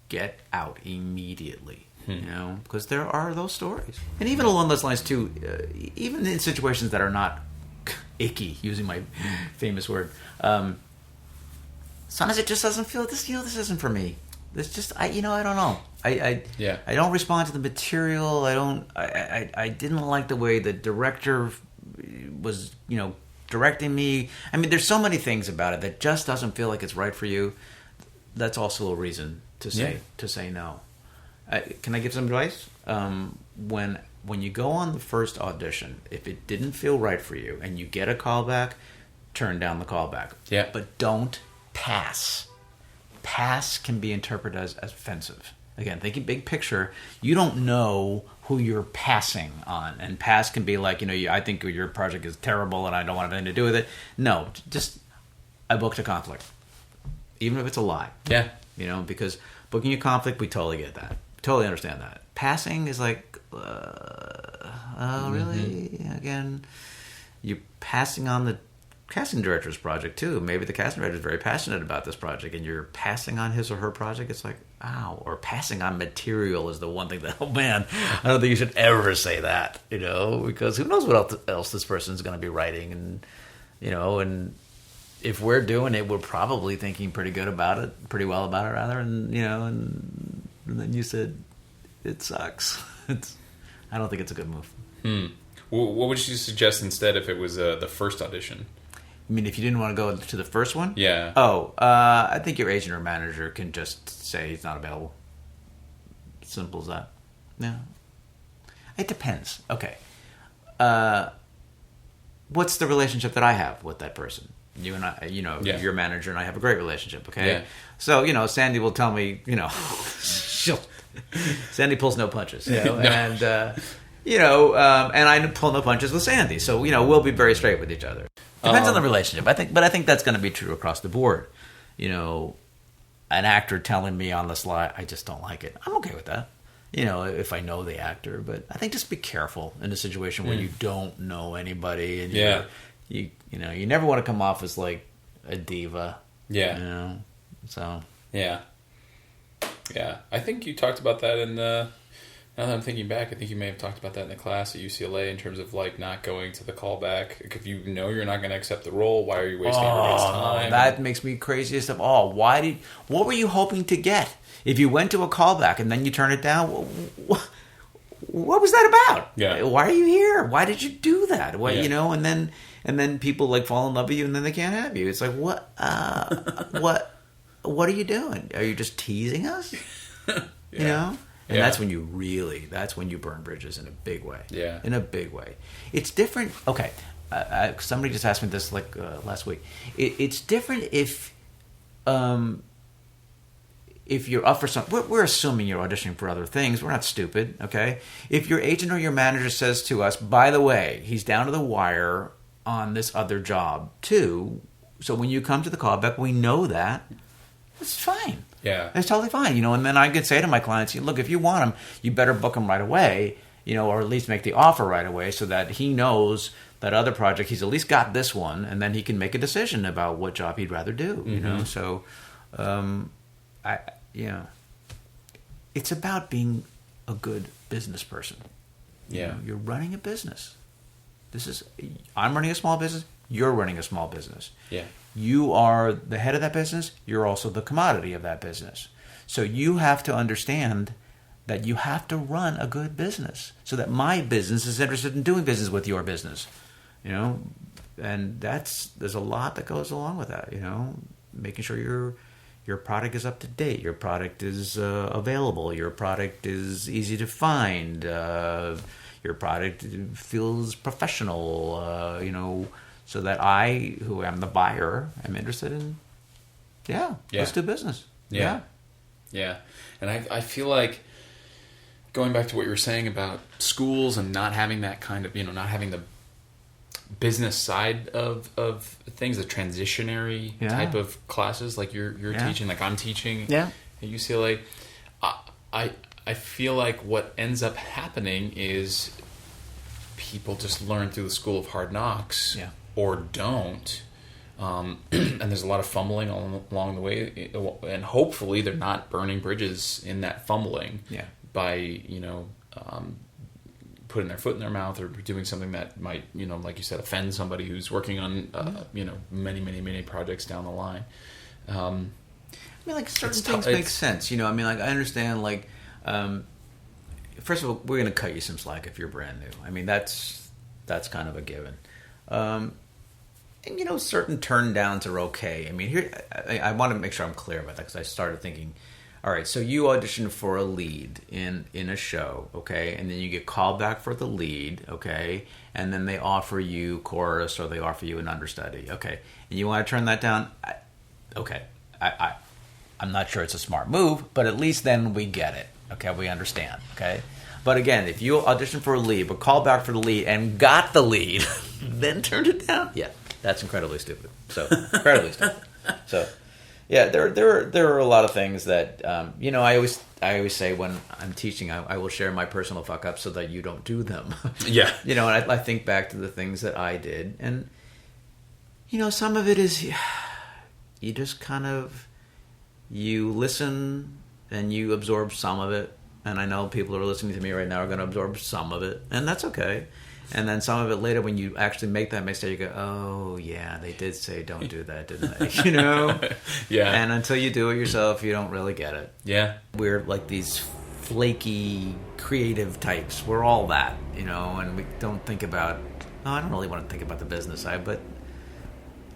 Get out immediately. Because there are those stories, and even along those lines too. Even in situations that are not icky, using my famous word. Sometimes it just doesn't feel this. This isn't for me. This just I don't know. I don't respond to the material. I didn't like the way the director was directing me. I mean, there's so many things about it that just doesn't feel like it's right for you. That's also a reason to say no. Can I give some advice? When you go on the first audition, if it didn't feel right for you and you get a callback, turn down the callback. Yeah. But don't pass. Pass can be interpreted as offensive. Again, thinking big picture, you don't know who you're passing on. And pass can be like, I think your project is terrible and I don't want anything to do with it. No, just, I booked a conflict. Even if it's a lie. Yeah. Because booking a conflict, we totally get that. Totally understand that. Passing is like, really? Again, you're passing on the casting director's project too. Maybe the casting director is very passionate about this project and you're passing on his or her project. It's like, ow. Or passing on material is the one thing that, oh man, I don't think you should ever say that, because who knows what else this person's going to be writing. And, and if we're doing it, we're probably thinking pretty well about it, rather. And, and then you said, it sucks. I don't think it's a good move. Well, what would you suggest instead if it was the first audition? I mean, if you didn't want to go to the first one? Yeah. Oh, I think your agent or manager can just say he's not available. Simple as that. Yeah. It depends. Okay. What's the relationship that I have with that person? You and I, your manager and I have a great relationship, okay? Yeah. So, Sandy will tell me, Sandy pulls no punches, No. And, and I pull no punches with Sandy. So, we'll be very straight with each other. Depends on the relationship. I think that's going to be true across the board. An actor telling me on the slide, I just don't like it. I'm okay with that. If I know the actor, but I think just be careful in a situation where you don't know anybody and you never want to come off as like a diva. Yeah. So. Yeah. Yeah. I think you talked about that in the. Now that I'm thinking back, I think you may have talked about that in the class at UCLA in terms of like not going to the callback. If you know you're not going to accept the role, why are you wasting everybody's time? That makes me craziest of all. What were you hoping to get? If you went to a callback and then you turn it down, what was that about? Yeah. Why are you here? Why did you do that? And then people like fall in love with you and then they can't have you. It's like, what are you doing? Are you just teasing us? And that's when you burn bridges in a big way. Yeah. In a big way. It's different. Okay. Somebody just asked me this last week. It's different if you're up for something. We're assuming you're auditioning for other things. We're not stupid, okay? If your agent or your manager says to us, by the way, he's down to the wire on this other job too, so when you come to the callback, we know that. It's fine. Yeah. It's totally fine, and then I could say to my clients, look, if you want him, you better book him right away, or at least make the offer right away so that he knows that other project, he's at least got this one, and then he can make a decision about what job he'd rather do, So, it's about being a good business person. Yeah. You're running a business. I'm running a small business, you're running a small business. Yeah. You are the head of that business. You're also the commodity of that business. So you have to understand that you have to run a good business so that my business is interested in doing business with your business. And there's a lot that goes along with that, making sure your product is up to date, your product is available, your product is easy to find, your product feels professional, so that I, who am the buyer, am interested in, let's do business. Yeah. Yeah. And I feel like, going back to what you were saying about schools and not having that kind of, not having the business side of things, the transitionary type of classes like you're teaching, like I'm teaching at UCLA, I feel like what ends up happening is people just learn through the school of hard knocks or don't. And there's a lot of fumbling along the way, and hopefully they're not burning bridges in that fumbling by putting their foot in their mouth or doing something that might, like you said, offend somebody who's working on many projects down the line. I mean, like, certain things make sense. I mean, like, I understand, like, first of all, we're going to cut you some slack if you're brand new. I mean, that's kind of a given. And, certain turn downs are okay. I mean, here, I want to make sure I'm clear about that, because I started thinking, all right, so you audition for a lead in a show, okay, and then you get called back for the lead, okay, and then they offer you chorus or they offer you an understudy, okay, and you want to turn that down, I'm not sure it's a smart move, but at least then we get it, okay, we understand, okay. But again, if you audition for a lead, but called back for the lead and got the lead, then turned it down, that's incredibly stupid. So incredibly stupid. So. Yeah, there are a lot of things that I always say when I'm teaching, I will share my personal fuck ups so that you don't do them. Yeah. And I think back to the things that I did, and some of it is you just kind of you listen and you absorb some of it, and I know people who are listening to me right now are going to absorb some of it, and that's okay. And then some of it later, when you actually make that mistake, you go, oh, yeah, they did say don't do that, didn't they? Yeah. And until you do it yourself, you don't really get it. Yeah. We're like these flaky, creative types. We're all that, and we don't think about, I don't really want to think about the business side, but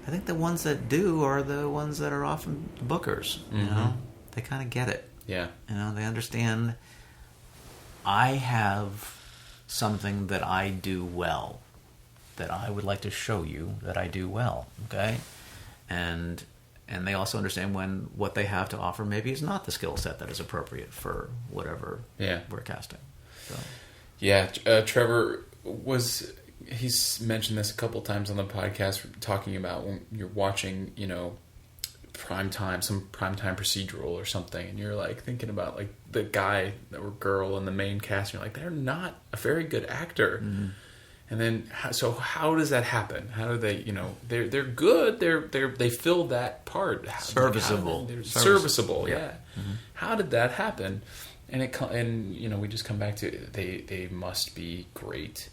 I think the ones that do are the ones that are often bookers, They kind of get it. Yeah. They understand I have something that I do well, that I would like to show you that I do well, okay? And they also understand when what they have to offer maybe is not the skill set that is appropriate for whatever we're casting. So. Yeah, Trevor he's mentioned this a couple times on the podcast, talking about when you're watching, some primetime procedural or something, and you're like thinking about like the guy or girl in the main cast, and you're like, they're not a very good actor. Mm-hmm. And then so how does that happen? How do they, they're good, they fill that part, serviceable, serviceable, yeah. Mm-hmm. How did that happen? And we just come back to they must be great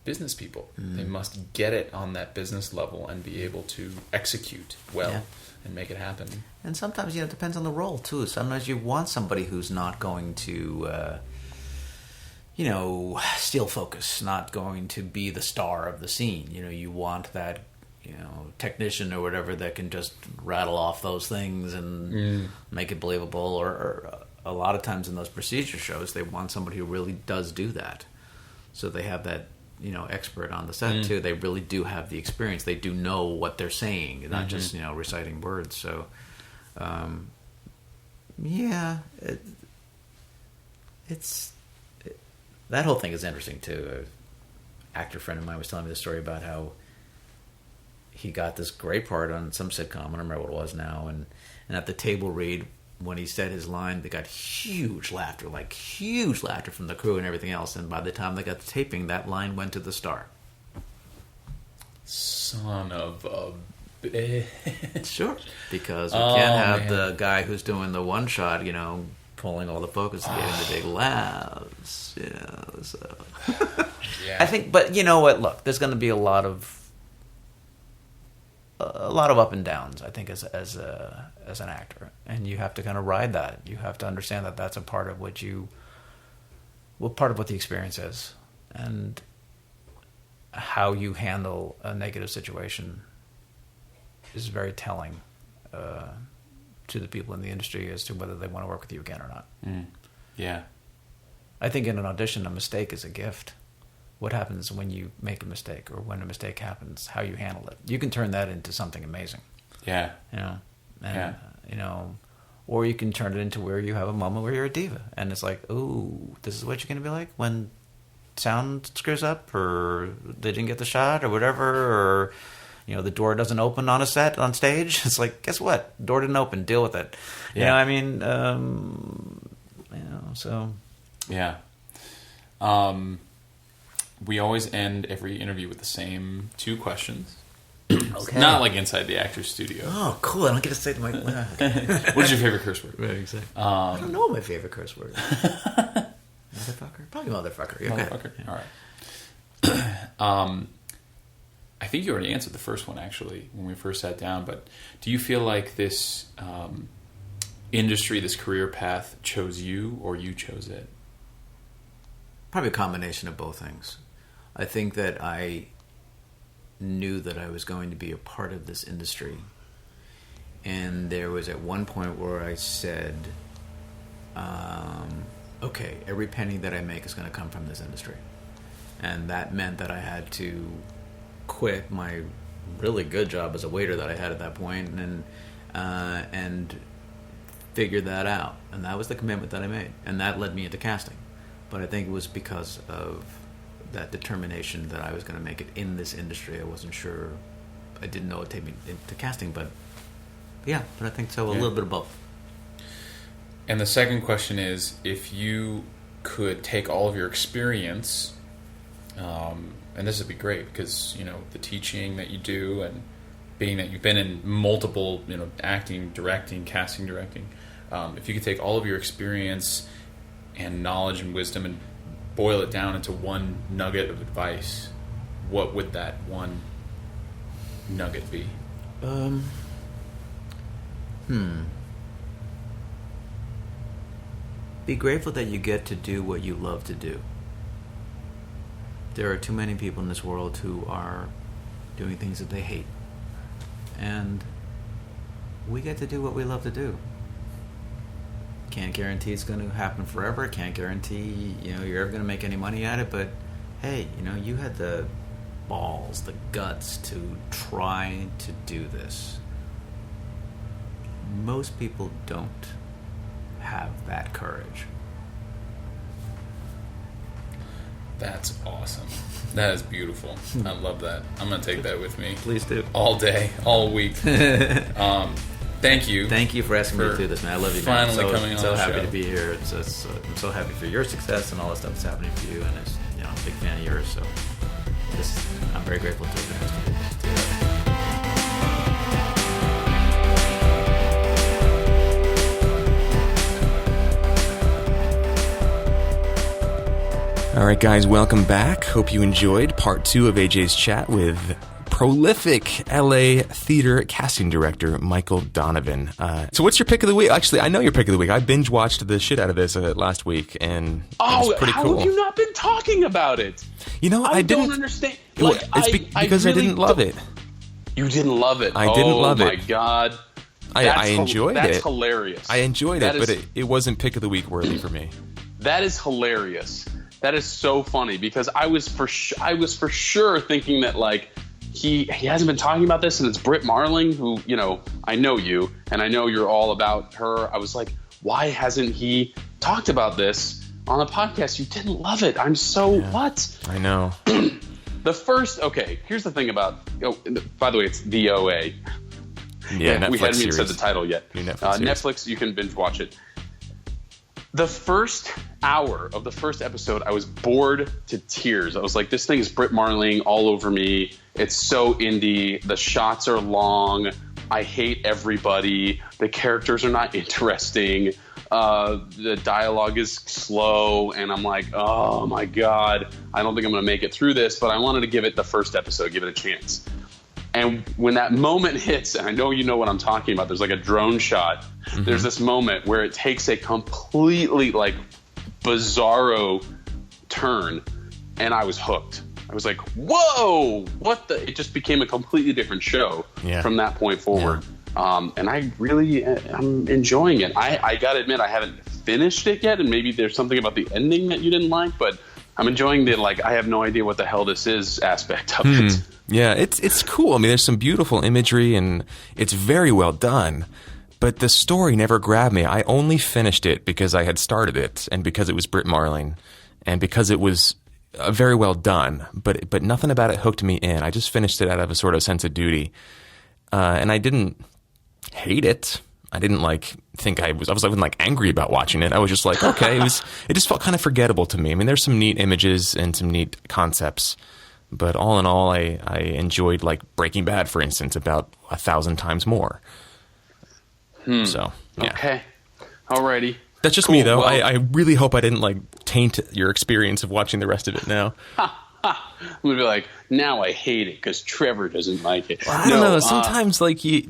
business people. Mm-hmm. They must get it on that business level and be able to execute well. Yeah. And make it happen. And sometimes, it depends on the role, too. Sometimes you want somebody who's not going to, steal focus, not going to be the star of the scene. You want that, technician or whatever that can just rattle off those things and make it believable. Or a lot of times in those procedure shows, they want somebody who really does do that. So they have that, expert on the set too. They really do have the experience. They do know what they're saying, not just reciting words. So, it's that whole thing is interesting too. An actor friend of mine was telling me the story about how he got this great part on some sitcom. I don't remember what it was now, and at the table read, when he said his line, they got huge laughter from the crew and everything else. And by the time they got to taping, that line went to the star. Son of a bitch. Sure. Because we can't have the guy who's doing the one shot, pulling all the focus and getting the big laughs. So. Yeah. I think, but you know what? Look, there's going to be a lot of up and downs, I think, as an actor, and you have to kind of ride that. You have to understand that that's a part of what the experience is, and how you handle a negative situation is very telling to the people in the industry as to whether they want to work with you again or not. Yeah, I think in an audition, a mistake is a gift. What happens when you make a mistake, or when a mistake happens, how you handle it. You can turn that into something amazing. Yeah. or you can turn it into where you have a moment where you're a diva, and it's like, oh, this is what you're going to be like when sound screws up, or they didn't get the shot, or whatever, or the door doesn't open on a set on stage. It's like, guess what? Door didn't open. Deal with it. Yeah. I mean, so yeah. We always end every interview with the same 2 questions. okay. Not like inside the actor's studio. Oh, cool! I don't get to say my. What is your favorite curse word? Right, exactly. I don't know my favorite curse word. Motherfucker, probably motherfucker. Yeah, motherfucker. Okay. All right. I think you already answered the first one actually when we first sat down. But do you feel like this industry, this career path, chose you, or you chose it? Probably a combination of both things. I think that I knew that I was going to be a part of this industry, and there was at one point where I said, okay, every penny that I make is going to come from this industry, and that meant that I had to quit my really good job as a waiter that I had at that point, and figure that out. And that was the commitment that I made, and that led me into casting. But I think it was because of that determination that I was going to make it in this industry. I wasn't sure. I didn't know it would take me into casting, but I think so. A little bit of both. And the second question is, if you could take all of your experience, and this would be great because, the teaching that you do, and being that you've been in multiple, acting, directing, casting, directing, if you could take all of your experience and knowledge and wisdom and boil it down into one nugget of advice, what would that one nugget be? Be grateful that you get to do what you love to do. There are too many people in this world who are doing things that they hate. And we get to do what we love to do. Can't guarantee it's going to happen forever. Can't guarantee, you're ever going to make any money at it. But, hey, you had the balls, the guts to try to do this. Most people don't have that courage. That's awesome. That is beautiful. I love that. I'm going to take that with me. Please do. All day, all week. Thank you. Thank you for asking me to do this, man. I love you, man. Finally coming on so the happy show. to be here. I'm so happy for your success and all the stuff that's happening for you. And I'm a big fan of yours. So I'm very grateful to have been asked to do that. All right, guys, welcome back. Hope you enjoyed part 2 of AJ's chat with prolific LA theater casting director Michael Donovan. So what's your pick of the week? Actually, I know your pick of the week. I binge watched the shit out of this last week, and it was pretty cool. How have you not been talking about it? I don't understand. Because I didn't love it. You didn't love it. I didn't love it. Oh my god. I enjoyed it. That's hilarious. I enjoyed it, but it wasn't pick of the week worthy for me. That is hilarious. That is so funny because I was for sure thinking that he hasn't been talking about this, and it's Britt Marling, who I know you and I know you're all about her. I was like, why hasn't he talked about this on a podcast? You didn't love it. I'm so what? I know. Here's the thing about. By the way, it's the OA. Yeah, Netflix we hadn't even series. said the title yet. Netflix, you can binge watch it. The first hour of the first episode, I was bored to tears. I was like, this thing is Britt Marling all over me. It's so indie. The shots are long. I hate everybody. The characters are not interesting. The dialogue is slow. And I'm like, oh my God, I don't think I'm going to make it through this. But I wanted to give it the first episode, give it a chance. And when that moment hits, and I know you know what I'm talking about, there's like a drone shot. Mm-hmm. There's this moment where it takes a completely bizarro turn, and I was hooked. I was like, whoa, what the? It just became a completely different show from that point forward. Yeah. And I'm enjoying it. I got to admit, I haven't finished it yet, and maybe there's something about the ending that you didn't like, but I'm enjoying the I have no idea what the hell this is aspect of it. Yeah, it's cool. I mean, there's some beautiful imagery, and it's very well done. but the story never grabbed me. I only finished it because I had started it, and because it was Britt Marling, and because it was very well done. But nothing about it hooked me in. I just finished it out of a sort of sense of duty, and I didn't hate it. I didn't think I wasn't angry about watching it. I was just like, okay, it just felt kind of forgettable to me. I mean, there's some neat images and some neat concepts, but all in all, I enjoyed Breaking Bad, for instance, about 1,000 times more. So, yeah. Okay. Alrighty. That's just Cool. me, though. Well, I really hope I didn't taint your experience of watching the rest of it now. I'm gonna be like, now I hate it because Trevor doesn't like it. I don't know. Sometimes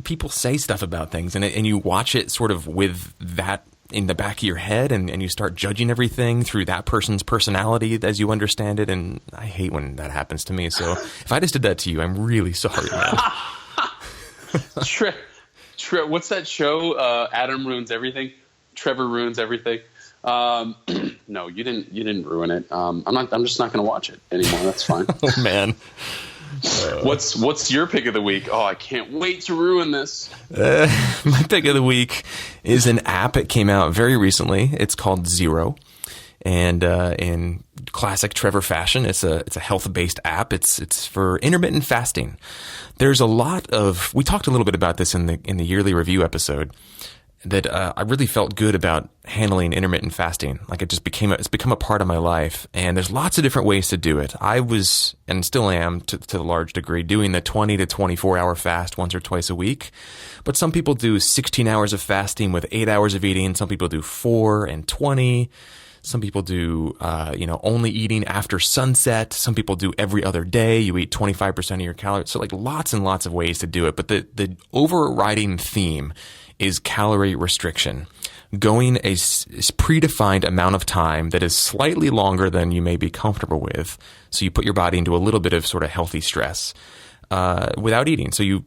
people say stuff about things, and you watch it sort of with that in the back of your head, and you start judging everything through that person's personality as you understand it. And I hate when that happens to me. So if I just did that to you, I'm really sorry, man. What's that show? Adam Ruins Everything. Trevor Ruins Everything. No, you didn't ruin it. I'm just not going to watch it anymore. That's fine. Oh man. What's your pick of the week? Oh, I can't wait to ruin this. My pick of the week is an app. It came out very recently. It's called Zero, and in classic Trevor fashion, it's a health-based app. It's for intermittent fasting. There's a lot of, we talked a little bit about this in the yearly review episode, that I really felt good about handling intermittent fasting. It's become a part of my life, and there's lots of different ways to do it. I was, and still am to a large degree, doing the 20 to 24 hour fast once or twice a week. But some people do 16 hours of fasting with 8 hours of eating. Some people do 4 and 20. Some people do, only eating after sunset. Some people do every other day. You eat 25% of your calories. So lots and lots of ways to do it. But the overriding theme is calorie restriction, going a predefined amount of time that is slightly longer than you may be comfortable with. So you put your body into a little bit of sort of healthy stress without eating. So you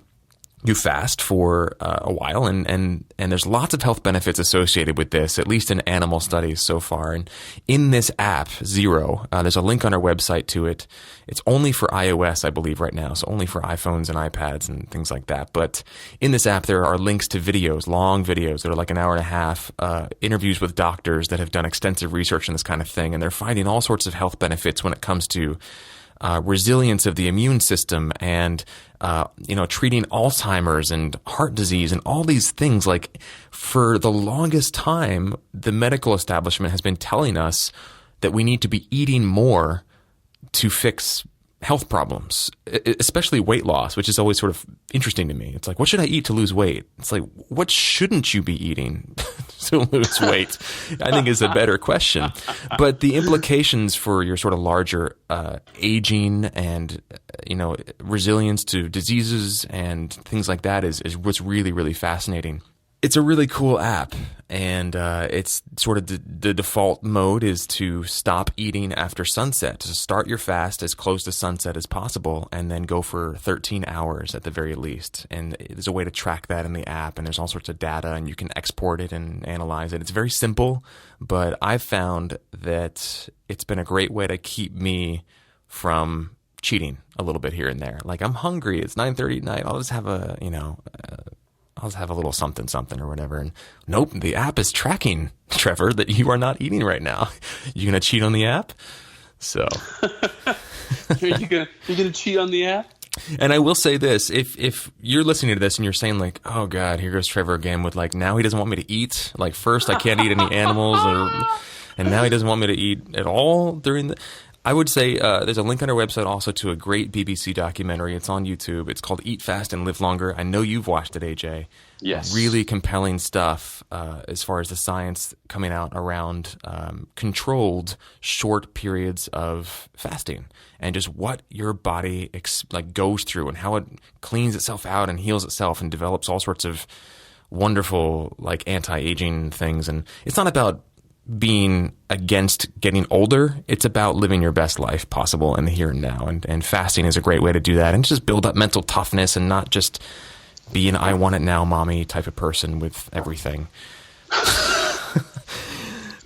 fast for a while, and there's lots of health benefits associated with this, at least in animal studies so far. And in this app, Zero, there's a link on our website to it. It's only for iOS, I believe, right now, so only for iPhones and iPads and things like that. But in this app, there are links to videos, long videos that are like an hour and a half, interviews with doctors that have done extensive research on this kind of thing, and they're finding all sorts of health benefits when it comes to resilience of the immune system and treating Alzheimer's and heart disease and all these things. For the longest time, the medical establishment has been telling us that we need to be eating more to fix health problems, especially weight loss, which is always sort of interesting to me. It's what should I eat to lose weight? It's what shouldn't you be eating to lose weight? I think is a better question. But the implications for your sort of larger aging and, resilience to diseases and things like that is what's really, really fascinating. It's a really cool app, and it's sort of the default mode is to stop eating after sunset, to start your fast as close to sunset as possible, and then go for 13 hours at the very least. And there's a way to track that in the app, and there's all sorts of data, and you can export it and analyze it. It's very simple, but I've found that it's been a great way to keep me from cheating a little bit here and there. I'm hungry, it's 9:30 at night, I'll just have I'll just have a little something or whatever. And nope, the app is tracking, Trevor, that you are not eating right now. You gonna cheat on the app? So you gonna cheat on the app? And I will say this: if you're listening to this and you're saying oh God, here goes Trevor again with now he doesn't want me to eat. First I can't eat any animals, and now he doesn't want me to eat at all during the. I would say there's a link on our website also to a great BBC documentary. It's on YouTube. It's called Eat Fast and Live Longer. I know you've watched it, AJ. Yes. Really compelling stuff as far as the science coming out around controlled short periods of fasting and just what your body goes through and how it cleans itself out and heals itself and develops all sorts of wonderful anti-aging things. And it's not about being against getting older. It's about living your best life possible in the here and now. And fasting is a great way to do that and just build up mental toughness and not just be an I want it now mommy type of person with everything.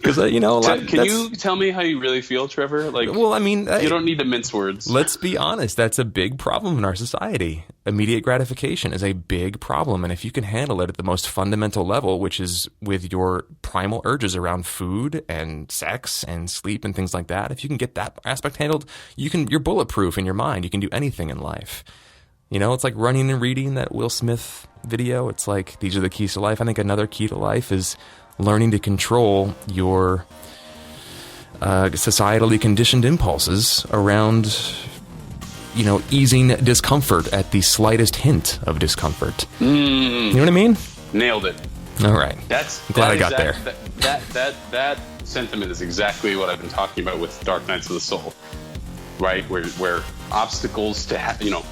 Because a lot. Can you tell me how you really feel, Trevor? Well, I mean, you don't need to mince words. Let's be honest. That's a big problem in our society. Immediate gratification is a big problem, and if you can handle it at the most fundamental level, which is with your primal urges around food and sex and sleep and things like that, if you can get that aspect handled, you're bulletproof in your mind. You can do anything in life. It's like running and reading, that Will Smith video. It's like, these are the keys to life. I think another key to life is learning to control your societally conditioned impulses around, easing discomfort at the slightest hint of discomfort. You know what I mean? Nailed it. All right. Glad I got there. That sentiment is exactly what I've been talking about with Dark Nights of the Soul, right? Where obstacles to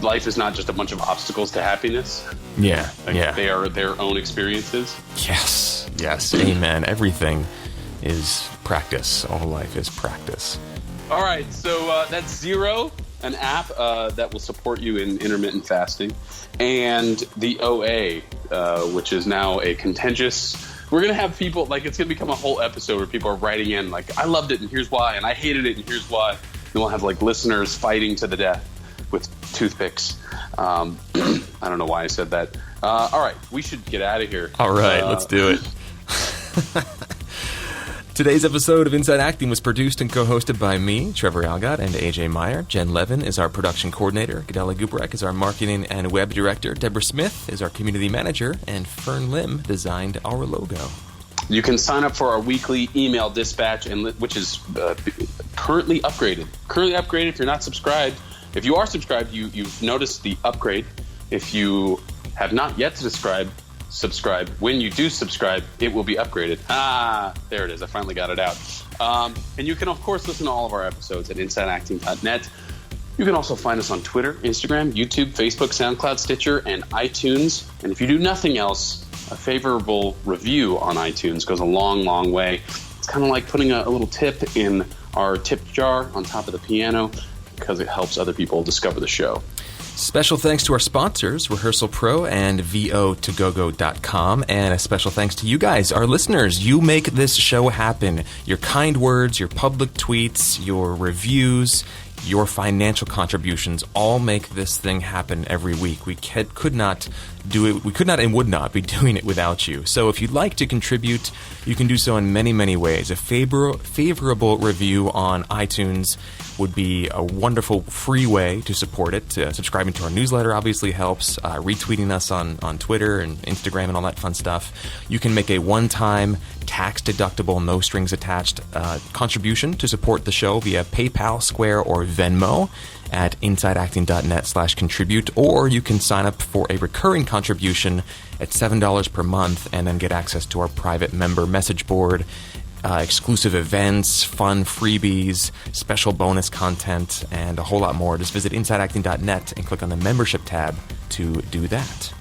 life is not just a bunch of obstacles to happiness. Yeah. They are their own experiences. Yes. Amen. Everything is practice. All life is practice. All right. So that's Zero, an app that will support you in intermittent fasting, and the OA, which is now a contentious. We're going to have people, it's going to become a whole episode where people are writing in, I loved it and here's why, and I hated it and here's why. And we'll have, listeners fighting to the death with toothpicks. I don't know why I said that. All right, we should get out of here. All right, let's do it. Today's episode of Inside Acting was produced and co-hosted by me, Trevor Algott, and AJ Meyer. Jen Levin is our production coordinator. Gadela Gubrek is our marketing and web director. Deborah Smith is our community manager. And Fern Lim designed our logo. You can sign up for our weekly email dispatch, which is currently upgraded. If you're not subscribed. If you are subscribed, you've noticed the upgrade. If you have not yet subscribe. When you do subscribe, it will be upgraded. There it is. I finally got it out. And you can, of course, listen to all of our episodes at InsideActing.net. You can also find us on Twitter, Instagram, YouTube, Facebook, SoundCloud, Stitcher, and iTunes. And if you do nothing else, a favorable review on iTunes goes a long, long way. It's kind of like putting a little tip in our tip jar on top of the piano, because it helps other people discover the show. Special thanks to our sponsors, Rehearsal Pro and VO2GoGo.com, and a special thanks to you guys, our listeners. You make this show happen. Your kind words, your public tweets, your reviews, your financial contributions all make this thing happen every week. We could not do it. We could not and would not be doing it without you. So if you'd like to contribute, you can do so in many, many ways. A favorable review on iTunes would be a wonderful free way to support it. Subscribing to our newsletter obviously helps. Retweeting us on Twitter and Instagram and all that fun stuff. You can make a one-time, tax-deductible, no-strings-attached contribution to support the show via PayPal, Square, or Venmo at InsideActing.net/contribute, or you can sign up for a recurring contribution at $7 per month and then get access to our private member message board, exclusive events, fun freebies, special bonus content, and a whole lot more. Just visit InsideActing.net and click on the membership tab to do that.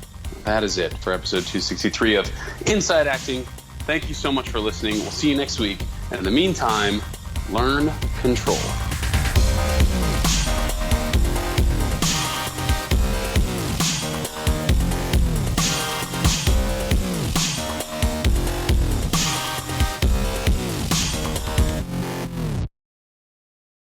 That is it for episode 263 of Inside Acting. Thank you so much for listening. We'll see you next week. And in the meantime, learn control.